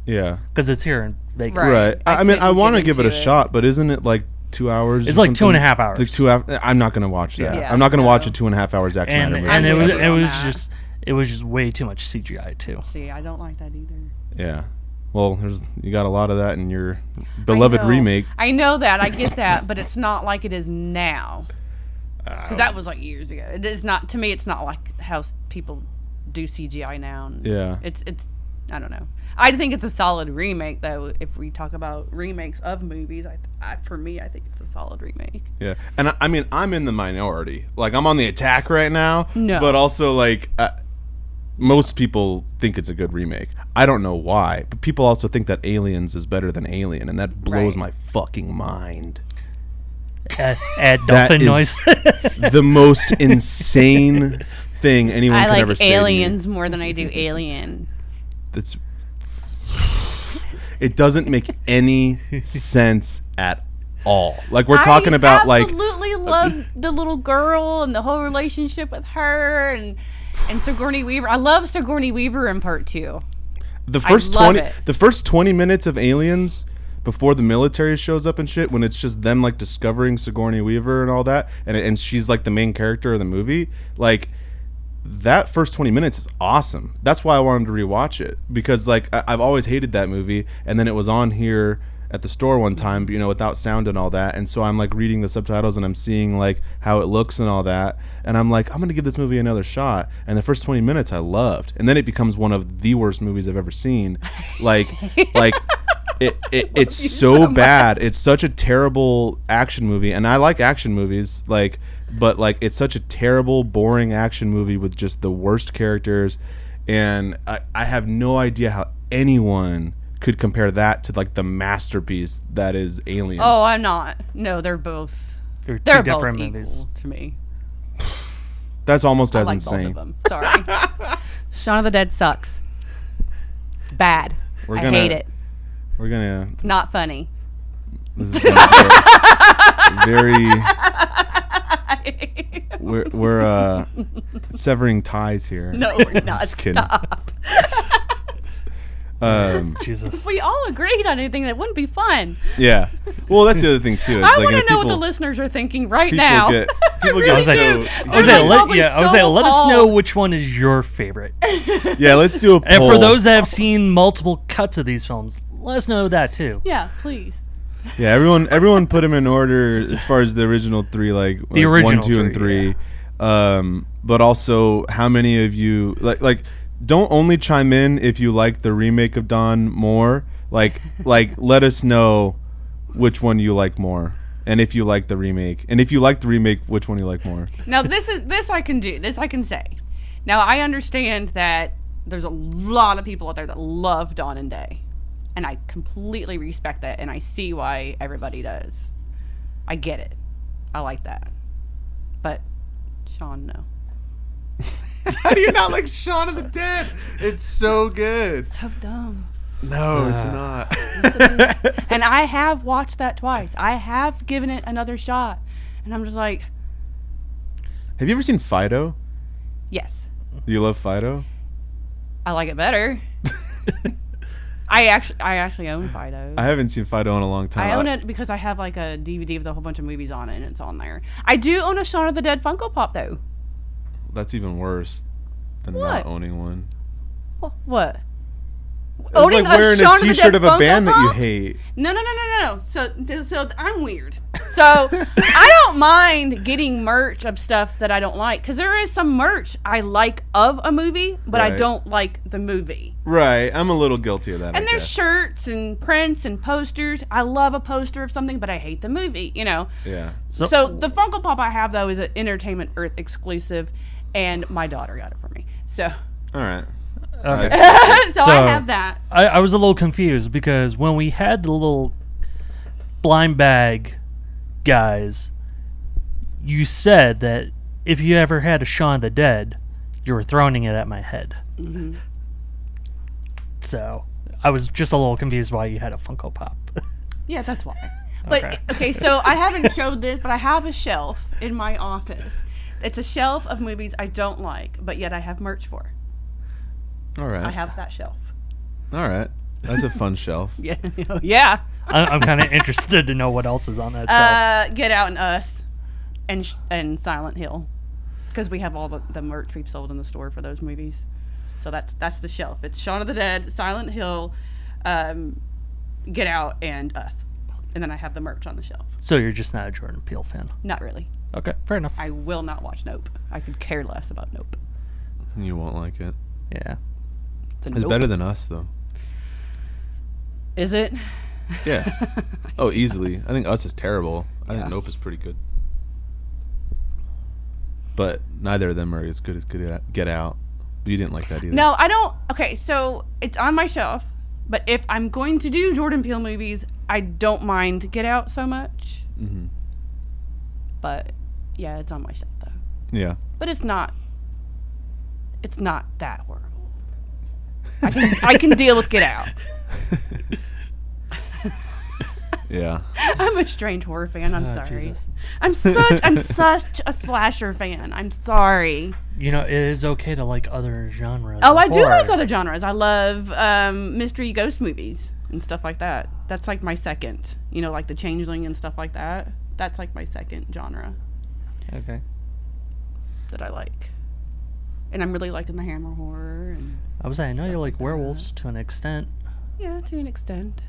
Yeah, because it's here in Vegas. right. I I mean, I couldn't want to get give it a into it. shot, but isn't it like 2 hours? It's or like 2.5 something? hours. It's like 2 hours. I'm not gonna watch that. Yeah, I'm not gonna no. watch a 2.5 hour Zack Snyder movie. And it I'm was with you on that. it was just way too much CGI too. See, I don't like that either. Yeah. Well, you got a lot of that in your beloved I know. remake. I know that. I get that, but it's not like it is now. Because that was like years ago. It is not, to me, it's not like how people do CGI now. And Yeah. It's I don't know. I think it's a solid remake, though. If we talk about remakes of movies, for me, I think it's a solid remake. Yeah, and I mean, I'm in the minority. Like, I'm on the attack right now. No. But also, like, most people think it's a good remake. I don't know why, but people also think that Aliens is better than Alien, and that blows Right. my fucking mind. Add That dolphin is noise. the most insane thing anyone I could like ever say to me. Aliens more than I do Alien. That's. It doesn't make any sense at all. Like, we're talking about I like. absolutely love the little girl and the whole relationship with her and Sigourney Weaver. I love Sigourney Weaver in part 2. The first love 20 it. the first 20 minutes of Aliens before the military shows up and shit, when it's just them like discovering Sigourney Weaver and all that, and she's like the main character of the movie, like that first 20 minutes is awesome. That's why I wanted to rewatch it, because like I've always hated that movie, and then it was on here at the store one time, you know, without sound and all that, and so I'm like reading the subtitles and I'm seeing like how it looks and all that, and I'm like, I'm gonna give this movie another shot. And the first 20 minutes I loved, and then it becomes one of the worst movies I've ever seen. Like it's so bad. It's such a terrible action movie, and I like action movies, like, but like it's such a terrible, boring action movie with just the worst characters, and I have no idea how anyone could compare that to like the masterpiece that is Alien. Oh, I'm not. No, they're both. They're two They're different both movies. equal to me. That's almost I as like insane. both of them. Sorry. Shaun of the Dead sucks. Bad. We're I gonna- hate it. We're gonna. Not funny. This is gonna get very. We're severing ties here. No, we're not. Just kidding. Stop. Jesus. We all agreed on anything that wouldn't be fun. Yeah. Well, that's the other thing too. It's I like, want you to know what the people- listeners are thinking right people now. people I get really so. do. I was They're like, probably let us so know appalled. which one is your favorite. Yeah, let's do a poll. And for those that have seen multiple cuts of these films, let us know that too. Yeah, please. Yeah, everyone put them in order as far as the original three, like The like original 1, 2, and three, 3. But also, how many of you like don't only chime in if you like the remake of Dawn more. Like let us know which one you like more, and if you like the remake, and if you like the remake, which one you like more. Now this I can do. This I can say. Now I understand that there's a lot of people out there that love Dawn and Day, and I completely respect that, and I see why everybody does. I get it. I like that. But Sean, no. How do you not like Shaun of the Dead? It's so good. So dumb. No, it's not. Yes, it is. And I have watched that twice. I have given it another shot. And I'm just like, Have you ever seen Fido? yes, You love Fido? I like it better. I actually own Fido. I haven't seen Fido in a long time. I own it because I have like a DVD with a whole bunch of movies on it, and it's on there. I do own a Shaun of the Dead Funko Pop, though. That's even worse than What? not owning one. What? It's like wearing a Shaun of the T-shirt Dead of a Funko band that you Pop? hate. No. So I'm weird. So I don't mind getting merch of stuff that I don't like, because there is some merch I like of a movie, but I Right. don't like the movie. Right, I'm a little guilty of that. And I there's guess. shirts and prints and posters. I love a poster of something, but I hate the movie, you know. Yeah. So the Funko Pop I have, though, is an Entertainment Earth exclusive, and my daughter got it for me. So All right. Okay. so I have that. I was a little confused because when we had the little blind bag guys, you said that if you ever had a Shaun of the Dead, you were throwing it at my head. Mm-hmm. So I was just a little confused why you had a Funko Pop. Yeah, that's why. But Okay. okay, so I haven't showed this, but I have a shelf in my office. It's a shelf of movies I don't like, but yet I have merch for. All right. I have that shelf. All right. That's a fun shelf. Yeah, yeah. I'm kind of interested to know what else is on that shelf. Get Out and Us, and Silent Hill, because we have all the merch we've sold in the store for those movies. So that's the shelf. It's Shaun of the Dead, Silent Hill, Get Out, and Us, and then I have the merch on the shelf. So you're just not a Jordan Peele fan. Not really. Okay, fair enough. I will not watch Nope. I could care less about Nope. You won't like it. Yeah. It's better than Us, though. Is it? Yeah. Oh, easily. I think Us is terrible. I Yeah. think Nope is pretty good. But neither of them are as good as Get Out. But you didn't like that either. No, I don't. Okay, so it's on my shelf. But if I'm going to do Jordan Peele movies, I don't mind Get Out so much. Mm-hmm. But yeah, it's on my shelf though. Yeah. But it's not. It's not that horrible. I can deal with Get Out. Yeah. I'm a strange horror fan. I'm Oh, sorry. Jesus. I'm such a slasher fan. I'm sorry. You know, it is okay to like other genres. Oh, of I do horror. like other genres. I love mystery ghost movies and stuff like that. That's like my second. You know, like The Changeling and stuff like that. That's like my second genre Okay. that I like. And I'm really liking the Hammer horror and I was saying, I know you Stuff like like werewolves to an extent. yeah, to an extent.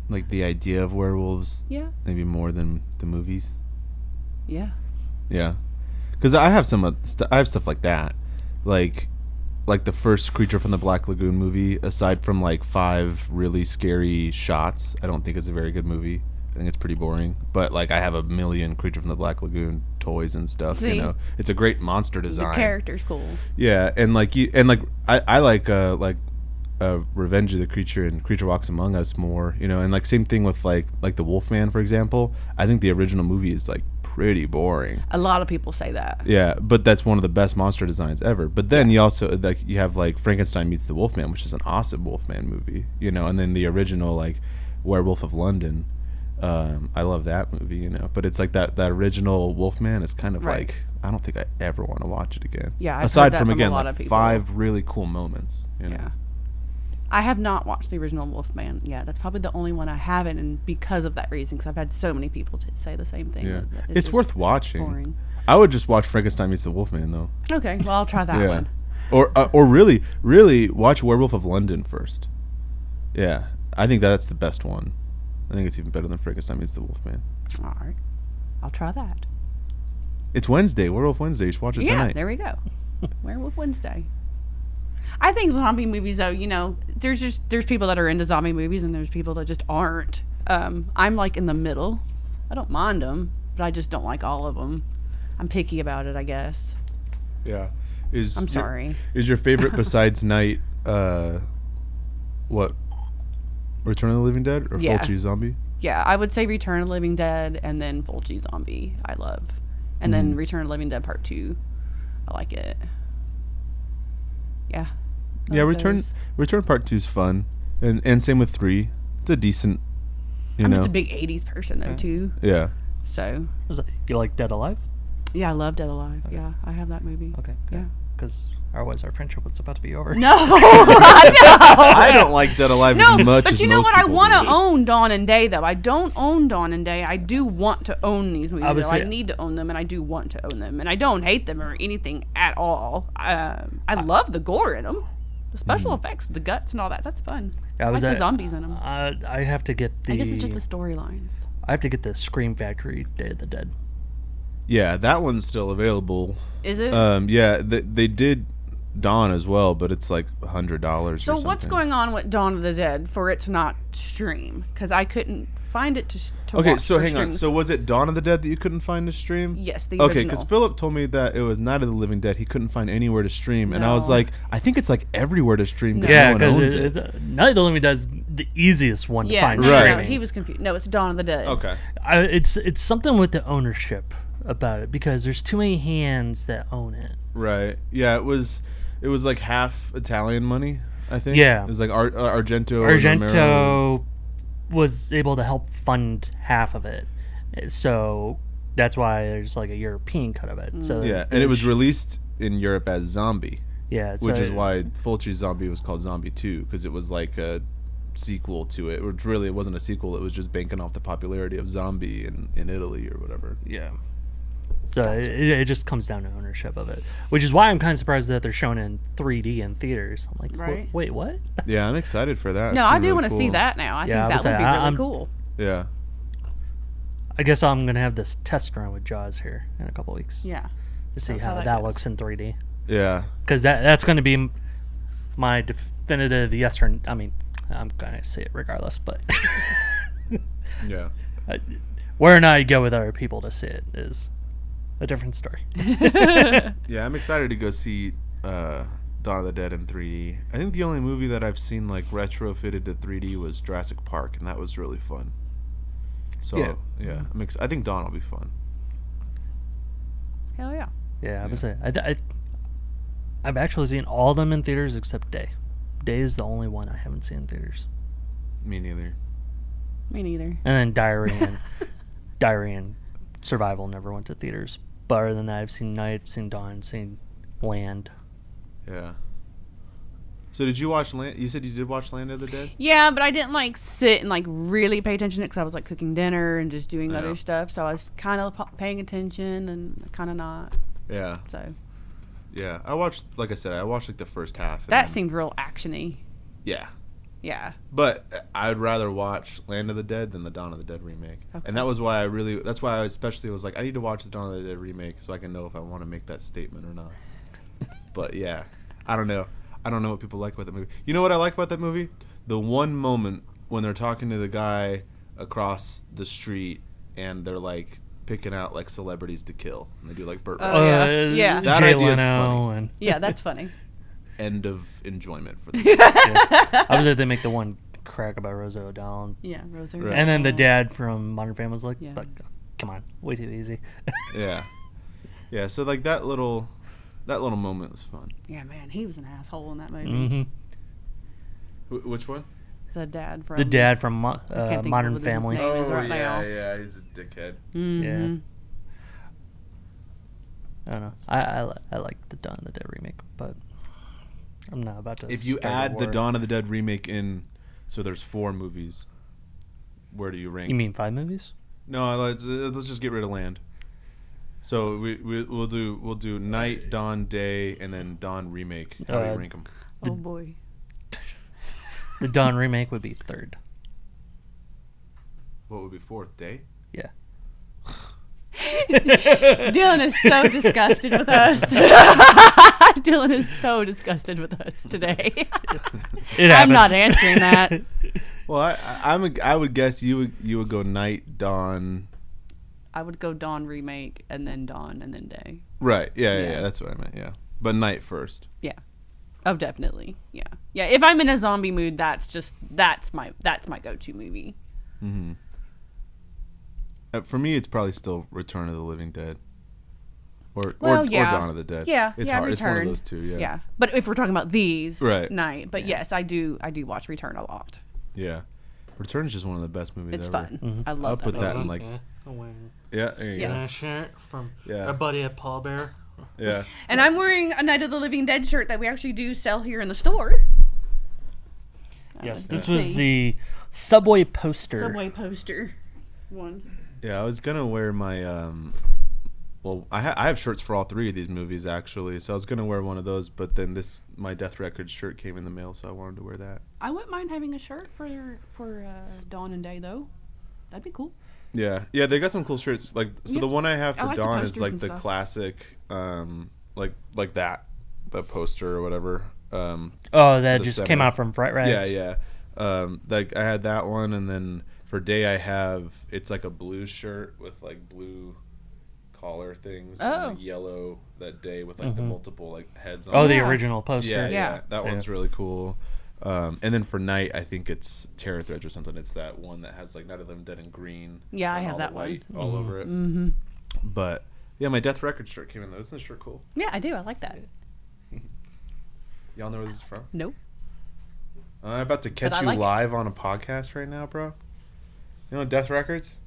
Like the idea of werewolves, Yeah, maybe more than the movies. yeah. Yeah. Because I have I have stuff like that. Like the first Creature from the Black Lagoon movie, aside from like 5 really scary shots, I don't think it's a very good movie. I think it's pretty boring. But like I have a million Creature from the Black Lagoon toys and stuff, See? you know. It's a great monster design. The character's cool. Yeah, and like I like Revenge of the Creature and Creature Walks Among Us more, you know, and like same thing with like the Wolfman, for example. I think the original movie is like pretty boring. A lot of people say that. Yeah, but that's one of the best monster designs ever. But then you also you have like Frankenstein Meets the Wolfman, which is an awesome Wolfman movie, you know, and then the original like Werewolf of London. I love that movie, you know, but it's like that original Wolfman is kind of Right. like I don't think I ever want to watch it again. Yeah, I've heard aside that from from a again lot like of people. 5 really cool moments, you know. Yeah. I have not watched the original Wolfman yet. That's probably the only one I haven't, and because of that reason, because I've had so many people say the same thing. Yeah, that it's just worth watching. boring. I would just watch Frankenstein Meets the Wolfman though. Okay, well I'll try that Yeah, one. or really watch Werewolf of London first. Yeah, I think that's the best one. I think it's even better than Frankenstein Meets the Wolfman. All right, I'll try that. It's Wednesday, Werewolf Wednesday. You should watch it Yeah, tonight. there we go. Werewolf Wednesday. I think zombie movies, though, you know, there's people that are into zombie movies and there's people that just aren't. I'm like in the middle. I don't mind them, but I just don't like all of them. I'm picky about it, I guess. Yeah. I'm sorry. Is your favorite besides Night, what? Return of the Living Dead or Yeah. Fulci Zombie? Yeah, I would say Return of the Living Dead and then Fulci Zombie I love. And then Return of the Living Dead Part 2 I I like it. Yeah. I Yeah, like those. Return Part 2 is fun, and same with 3. It's a decent, I'm just a big 80s person, though, too. Yeah. So, You like Dead Alive? yeah, I love Dead Alive. Okay. Yeah, I have that movie. Okay. Yeah. Because otherwise our friendship was about to be over. No, I I don't like Dead Alive know. as much But as you know most what? I people want to do. own Dawn and Day, though. I don't own Dawn and Day. I do want to own these movies. Obviously- I need to own them, and I do want to own them. And I don't hate them or anything at all. I love the gore in them. The special effects, the guts and all that. That's fun. I I was like the at- zombies in them. I have to get the. I guess it's just the storylines. I have to get the Scream Factory Day of the Dead. Yeah, that one's still available. Is it? Yeah, they did Dawn as well, but it's like $100 So or something. what's going on with Dawn of the Dead for it to not stream? Because I couldn't find it to Okay, watch so for hang on. streams. So was it Dawn of the Dead that you couldn't find to stream? Yes, the Okay, original. because Philip told me that it was Night of the Living Dead. He couldn't find anywhere to stream, and I was No. like, I think it's like everywhere to stream. 'Cause Yeah, no one owns because it. Night of the Living Dead's the easiest one to yeah, find. no, Right. no, streaming. he was confused. No, it's Dawn of the Dead. Okay. It's something with the ownership about it because there's too many hands that own it. Right. Yeah, it was like half Italian money, I think. Yeah. It was like Argento. and Romero. Argento was able to help fund half of it, so that's why there's like a European cut of it. So Yeah, and it was released in Europe as Zombie, yeah, which so is why Fulci's Zombie was called Zombie 2, because it was like a sequel to it, which really it wasn't a sequel. It was just banking off the popularity of Zombie in Italy or whatever. Yeah. So it just comes down to ownership of it, which is why I'm kind of surprised that they're shown in 3D in theaters. I'm like, Right. wait, what? Yeah, I'm excited for that. No, It's I gonna be do really want to see cool. that now. I Yeah, I think was that would be saying, really I'm- cool. Yeah. I guess I'm gonna have this test run with Jaws here in a couple weeks Yeah. to see That's how how that that goes. looks in 3D. Yeah. Because that's going to be my definitive yes or I mean, I'm going to say it regardless, but Yeah. where or not you go with other people to see it is a different story. Yeah, I'm excited to go see Dawn of the Dead in 3D. I think the only movie that I've seen like retrofitted to 3D was Jurassic Park, and that was really fun. So yeah, I think Dawn will be fun. Hell yeah. Yeah, I would say I've actually seen all of them in theaters except Day. Day is the only one I haven't seen in theaters. Me neither. Me neither. And then Diary and Survival never went to theaters. But other than that, I've seen Night, seen Dawn, seen Land. Yeah. So did you watch Land? You said you did watch Land of the Dead? Yeah, but I didn't like sit and like really pay attention because I was like cooking dinner and just doing Yeah. other stuff. So I was kind of paying attention and kind of not. Yeah. So Yeah. I watched, like I said, I watched like the first half. and that then- seemed real actiony. Yeah. Yeah. But I'd rather watch Land of the Dead than the Dawn of the Dead remake. Okay. And that's why I especially was like, I need to watch the Dawn of the Dead remake so I can know if I want to make that statement or not. But yeah, I don't know. I don't know what people like about that movie. You know what I like about that movie? The one moment when they're talking to the guy across the street and they're like picking out like celebrities to kill. And they do like Burt Oh, Reynolds. yeah. Yeah. That Jay idea is Leno funny. and Yeah, that's funny. End of enjoyment for them. I was like, they make the one crack about Rosa O'Donnell. Yeah, Rosa. Right. And then the dad from Modern Family was like, Yeah. come on, way too easy. Yeah. Yeah, so like that little moment was fun. Yeah, man, he was an asshole in that movie. Mm-hmm. Which one? The dad from The dad from can't think of Modern what his Family. name is right now. yeah, he's a dickhead. Mhm. I don't know. I like the Dawn of the Dead remake, but I'm not about to. If you start a add the war. Dawn of the Dead remake in, so there's 4 movies. Where do you rank? You mean 5 movies? No, let's just get rid of Land. So we'll do Night, Dawn, Day, and then Dawn remake. How do you rank them? Oh boy. The Dawn remake would be 3rd. What would be 4th? Day? Yeah. Dylan is so disgusted with us. Dylan is so disgusted with us today. It I'm not happens. answering that. Well, I would guess you would go Night, Dawn. I would go Dawn remake and then Dawn and then Day. Right. Yeah. Yeah. That's what I meant. Yeah. But Night first. Yeah. Oh, definitely. Yeah. Yeah. If I'm in a zombie mood, that's my go-to movie. Mm-hmm. For me, it's probably still Return of the Living Dead. or yeah. Dawn of the Dead. Yeah, it's yeah, hard. It's one of Return. those two. Yeah. Yeah, but if we're talking about these, Right. Night. But yes, I do watch Return a lot. Yeah. Return is just one of the best movies It's ever. fun. Mm-hmm. I love I'll that put movie. that in like. Yeah, there you Yeah, go. shirt from Yeah. our buddy at Paul Bear. Yeah. And I'm wearing a Night of the Living Dead shirt that we actually do sell here in the store. Yes, Let's this was see. the Subway poster. Subway poster one. Yeah, I was gonna wear my well, I have shirts for all three of these movies actually, so I was gonna wear one of those, but then my Death Records shirt came in the mail, so I wanted to wear that. I wouldn't mind having a shirt for Dawn and Day though. That'd be cool. Yeah, they got some cool shirts. Like, so Yeah. the one I have I for like the Dawn is posters like and the stuff. classic, like that, the poster or whatever. Oh, that the just center. came out from Fright Rags. Yeah. Like I had that one, and then for Day I have it's like a blue shirt with like blue collar things, Oh. and like yellow that Day with like the multiple like heads on. Oh, it. the Yeah. original poster. Yeah, that Yeah. one's really cool. And then for Night, I think it's Terror Threads or something. It's that one that has like Night of the Living Dead in green. Yeah, I and have all that the one. white all over it. Mm-hmm. But yeah, my Death Record shirt came in though. Isn't this shirt cool? Yeah, I do. I like that. Y'all know where this is from? Nope. I'm about to catch I you like it. live on a podcast right now, bro. You know Death Records?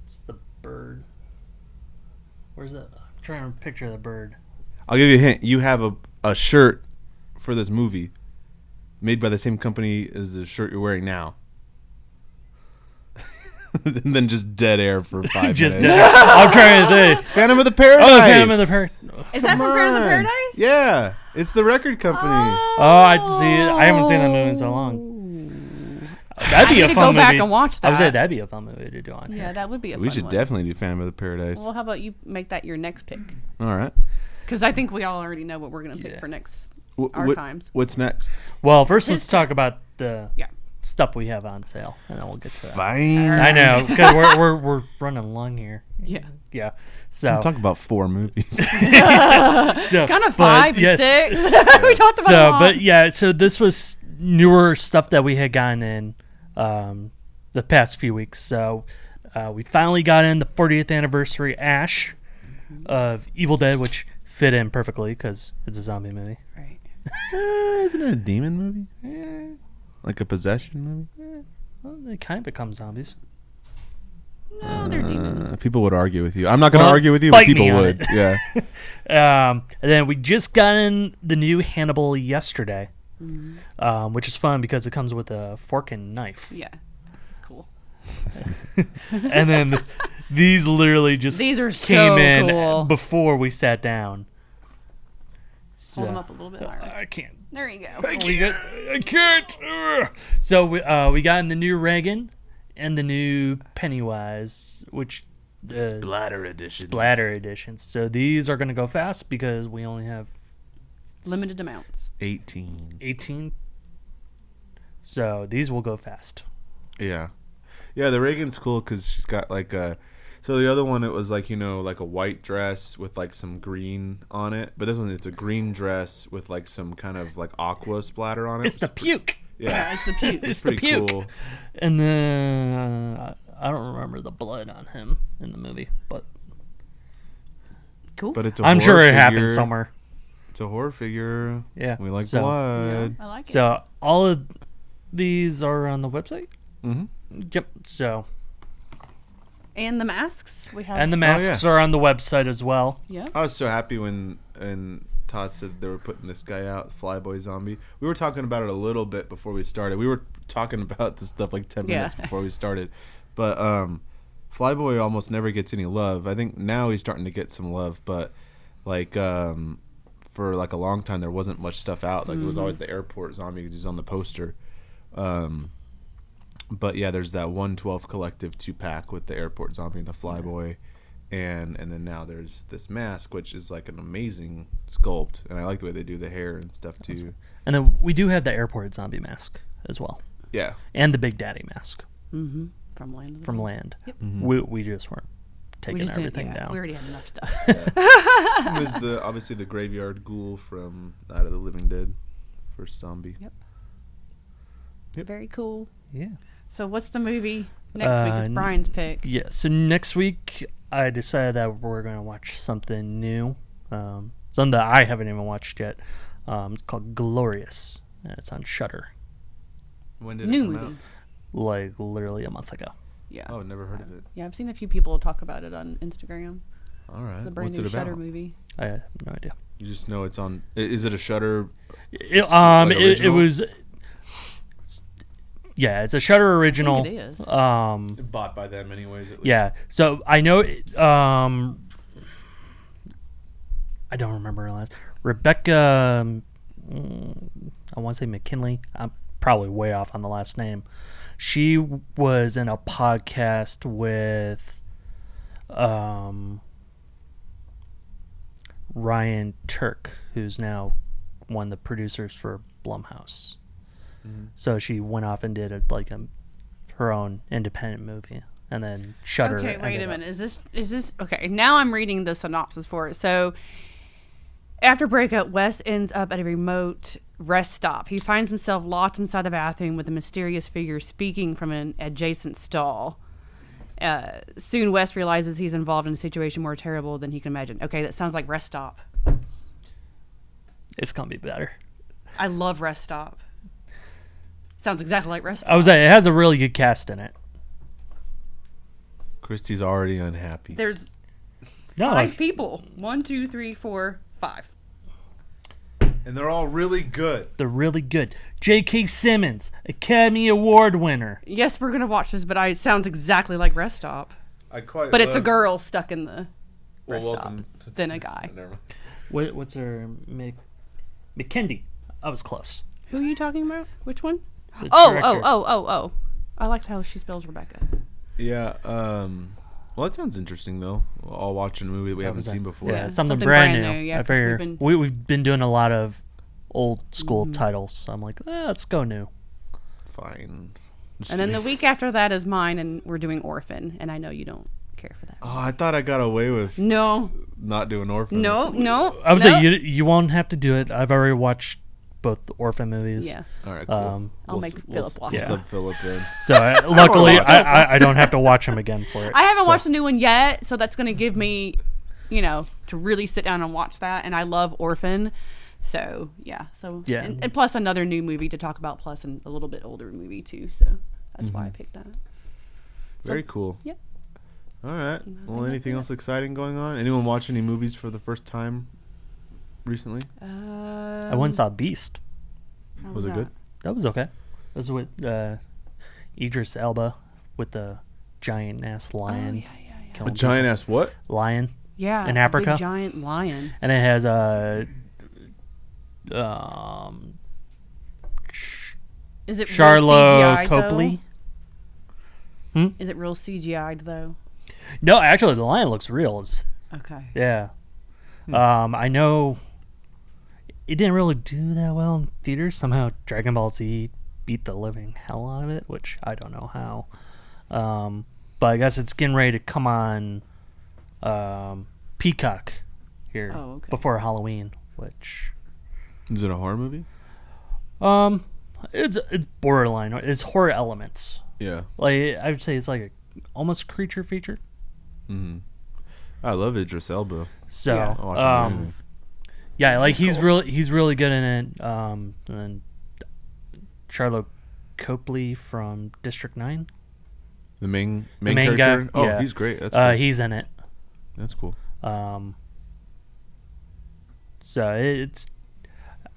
It's the bird. Where's that? I'm trying to picture the bird. I'll give you a hint. You have a shirt for this movie made by the same company as the shirt you're wearing now. And then just dead air for 5 Just minutes. I'm trying to think. Phantom of the Paradise. Oh, Phantom of the Paradise. Is that from Phantom of the Paradise? Yeah, it's the record company. Oh, I see it. I haven't seen that movie in so long. That'd be I a need to fun go movie. back and watch I would say that. that'd be a fun movie to do on Yeah, here. that would be a We fun should one. definitely do Phantom of the Paradise. Well, how about you make that your next pick? All right. Because I think we all already know what we're going to pick Yeah. for next Wh- our what- times. What's next? Well, first let's talk about the Yeah. stuff we have on sale, and then we'll get to that. Fine. I know, because we're running long here. Yeah. Yeah. So I'm talking about 4 movies. so Kind of but 5 and yes, 6. We talked about a So, lot. but yeah, so this was newer stuff that we had gotten in the past few weeks. So we finally got in the 40th anniversary Ash of Evil Dead, which fit in perfectly because it's a zombie movie. Right. Isn't it a demon movie? Yeah, Like a possession movie? well, they kind of become zombies. No, they're demons. People would argue with you. I'm not going to Well, argue with you, but fight me people on would. it. Yeah. And then we just got in the new Hannibal yesterday, which is fun because it comes with a fork and knife. Yeah. That's cool. And then these literally just These are came so in cool. before we sat down. So, Hold them up a little bit higher. I can't. There you go. I can't. Ugh. So we got in the new Reagan and the new Pennywise, which Splatter edition. splatter editions. So these are going to go fast because we only have Limited amounts. 18. 18. So these will go fast. Yeah. Yeah, the Reagan's cool because she's got like a... So the other one, it was like, like a white dress with like some green on it. But this one, it's a green dress with like some kind of like aqua splatter on it. It's the puke. Yeah. It's the puke. It's the pretty puke. cool. And then I don't remember the blood on him in the movie, but Cool. But it's a I'm horror sure it figure. happened somewhere. It's a horror figure. Yeah. We like So- blood. I like it. So all of these are on the website. Mm-hmm. Yep. So And the masks we have. and the masks are on the website as well. Yeah. I was so happy when Todd said they were putting this guy out, Flyboy Zombie. We were talking about it a little bit before we started. We were talking about this stuff like 10 minutes before we started. But Flyboy almost never gets any love. I think now he's starting to get some love, but like for like a long time there wasn't much stuff out. Like it was always the airport zombie because he's on the poster. But yeah, there's that 112 Collective 2-pack with the airport zombie and the Flyboy. And then now there's this mask, which is like an amazing sculpt, and I like the way they do the hair and stuff too. And then we do have the airport zombie mask as well, Yeah, and the Big Daddy mask Mm-hmm. From Land of the from Dead. Land. Yep. We just weren't taking We just didn't- everything yeah, down. We already had enough stuff. there's obviously the graveyard ghoul from Night of the Living Dead, first zombie. Yep. Yep. Very cool. Yeah. So what's the movie next week? It's Brian's pick. Yeah. So next week I decided that we're going to watch something new. Something that I haven't even watched yet. It's called Glorious, and it's on Shudder. When did New it come movie. out? Like literally a month ago. Yeah. Oh, never heard of it. Yeah, I've seen a few people talk about it on Instagram. All right. It's a brand What's new it Shudder about? movie. I have no idea. You just know it's on. Is it a Shudder? It original? was. Yeah, it's a Shudder original. I think it is. Bought by them, anyways. At least. Yeah, so I know. I don't remember her last. Rebecca. I want to say McKinley. I'm probably way off on the last name. She was in a podcast with Ryan Turk, who's now one of the producers for Blumhouse. Mm-hmm. So she went off and did her own independent movie, and then Shudder. Okay, wait a ended up- minute. Is this okay? Now I'm reading the synopsis for it. So, after breakup, Wes ends up at a remote rest stop. He finds himself locked inside the bathroom with a mysterious figure speaking from an adjacent stall. Soon, Wes realizes he's involved in a situation more terrible than he can imagine. Okay, that sounds like Rest Stop. It's gonna be better. I love Rest Stop. Sounds exactly like Rest Stop. I was saying it has a really good cast in it. Christy's already unhappy. There's No, 5 people. 1, 2, 3, 4, 5. And they're all really good. they're really good. J.K. Simmons, Academy Award winner. Yes, we're gonna watch this, but it sounds exactly like Rest Stop. But it's a girl stuck in the rest stop, then a guy. What's her McKendy? I was close. Who are you talking about? Which one? The Oh. director. I liked how she spells Rebecca. Yeah. Well, that sounds interesting though. I'll watch a movie that we haven't seen before. Yeah, Something something brand brand new. new, yeah, I 'cause figure we've been doing a lot of old school titles. So I'm like, let's go new. Fine. Just And then the kidding. week after that is mine, and we're doing Orphan, and I know you don't care for that. Oh, I thought I got away with No, not doing Orphan. no. I would no. say you won't have to do it. I've already watched both the Orphan movies. Yeah, All right, cool. I'll make Philip watch yeah. it. Sub Philip then. So luckily, I don't have to watch them again for it. I haven't so. watched the new one yet, so that's going to give me, to really sit down and watch that. And I love Orphan, so yeah. So Yeah. and plus another new movie to talk about, plus a little bit older movie too. So that's why I picked that. Very cool. Yep. All right. Well, anything else exciting going on? Anyone watch any movies for the first time recently? I went and saw Beast. Was it good? That was okay. That was with Idris Elba with the giant ass lion. Oh, yeah. A killing giant ass what? people. Lion. Yeah, In the Africa? big giant lion. And it has Is it real Charlo CGI'd, Copley. though? Is it real CGI'd though? No, actually, the lion looks real. Okay. Yeah. I know it didn't really do that well in theaters. Somehow Dragon Ball Z beat the living hell out of it, which I don't know how. But I guess it's getting ready to come on Peacock here before Halloween, which Is it a horror movie? it's borderline. It's horror elements. Yeah. Like I would say it's like almost a creature feature. Mm-hmm. I love Idris Elba. So I'll watch him in anything. yeah, like he's really good in it. And then Charlo Copley from District 9. The main main character. guy, Oh, yeah. he's great. That's cool. He's in it. That's cool. So it's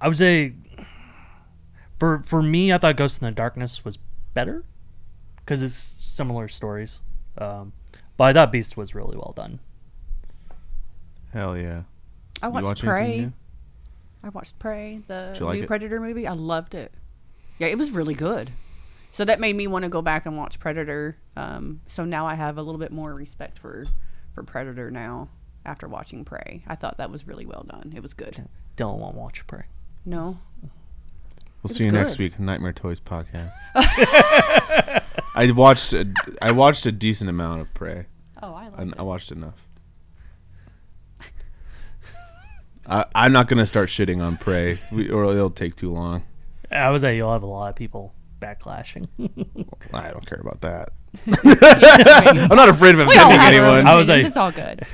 I would say for me, I thought Ghost in the Darkness was better because it's similar stories. But I thought Beast was really well done. Hell yeah. I You watched watch anything Prey. new? I watched Prey, the Did you like new it? Predator movie. I loved it. Yeah, it was really good. So that made me want to go back and watch Predator. So now I have a little bit more respect for Predator now after watching Prey. I thought that was really well done. It was good. Dylan won't watch Prey. No? We'll It see you was next good. week. Nightmare Toys podcast. I watched a decent amount of Prey. Oh, I liked I watched enough. I'm not gonna start shitting on Prey, or it'll take too long. I would say you'll have a lot of people backlashing. I don't care about that. I'm not afraid of We all offending have our own anyone. I was opinions. like- it's all good.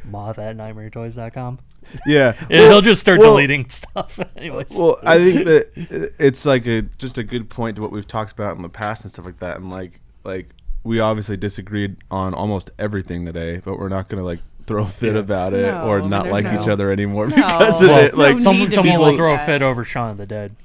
Moth at nightmaretoys.com. Yeah. He'll just start deleting stuff. Anyways. Well, I think that it's like just a good point to what we've talked about in the past and stuff like that. And like we obviously disagreed on almost everything today, but we're not gonna like throw a fit about it No, or I mean, not there's like no- each other anymore No. because of Well, it. Like, no someone need to be will like throw a that. fit over Shaun of the Dead.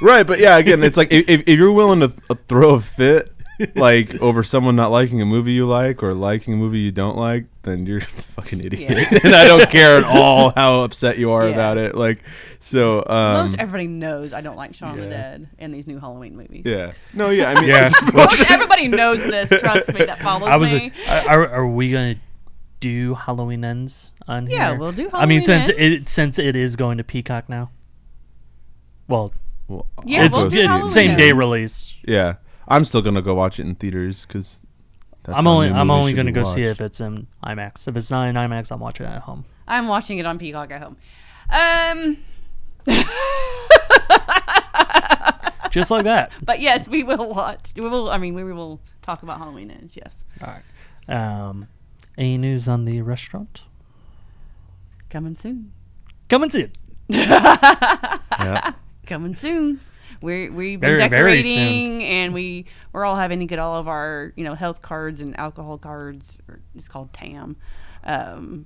right? But yeah, again, it's like if you're willing to throw a fit like over someone not liking a movie you like or liking a movie you don't like, then you're a fucking idiot. Yeah. And I don't care at all how upset you are Yeah. about it. Like, so Most everybody knows I don't like Shaun of the yeah. Dead and these new Halloween movies. yeah, no, yeah, I mean, Yeah. Most everybody knows this. Trust me, that follows I was. me. Are we gonna do Halloween Ends on here? Yeah, we'll do I mean, Halloween since it is going to Peacock now. Well, well, Yeah, it's we'll do Halloween same day Ends. release. yeah. I'm still gonna go watch it in theaters because I'm only going to go see it if it's in IMAX. If it's not in IMAX, I'm watching it at home. I'm watching it on Peacock at home. Just like that. But yes, we will watch. We will talk about Halloween Ends. Yes, All right. Any news on the restaurant? coming soon. Coming soon. Yeah. Coming soon. We've been Very, very soon. decorating, and we're all having to get all of our health cards and alcohol cards. Or it's called TAM, and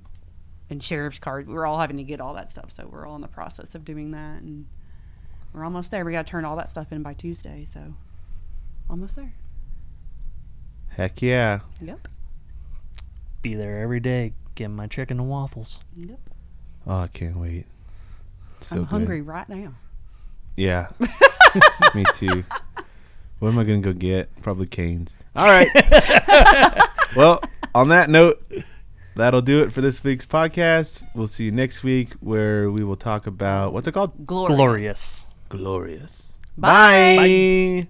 sheriff's card. We're all having to get all that stuff. So we're all in the process of doing that, and we're almost there. We got to turn all that stuff in by Tuesday. So almost there. Heck yeah. Yep. Be there every day, getting my chicken and waffles. Yep. Oh, I can't wait. So I'm good. hungry right now. Yeah. Me too. What am I gonna go get? Probably Cane's. All right. Well, on that note, that'll do it for this week's podcast. We'll see you next week where we will talk about what's it called? Glorious. Glorious. Glorious. Bye. Bye.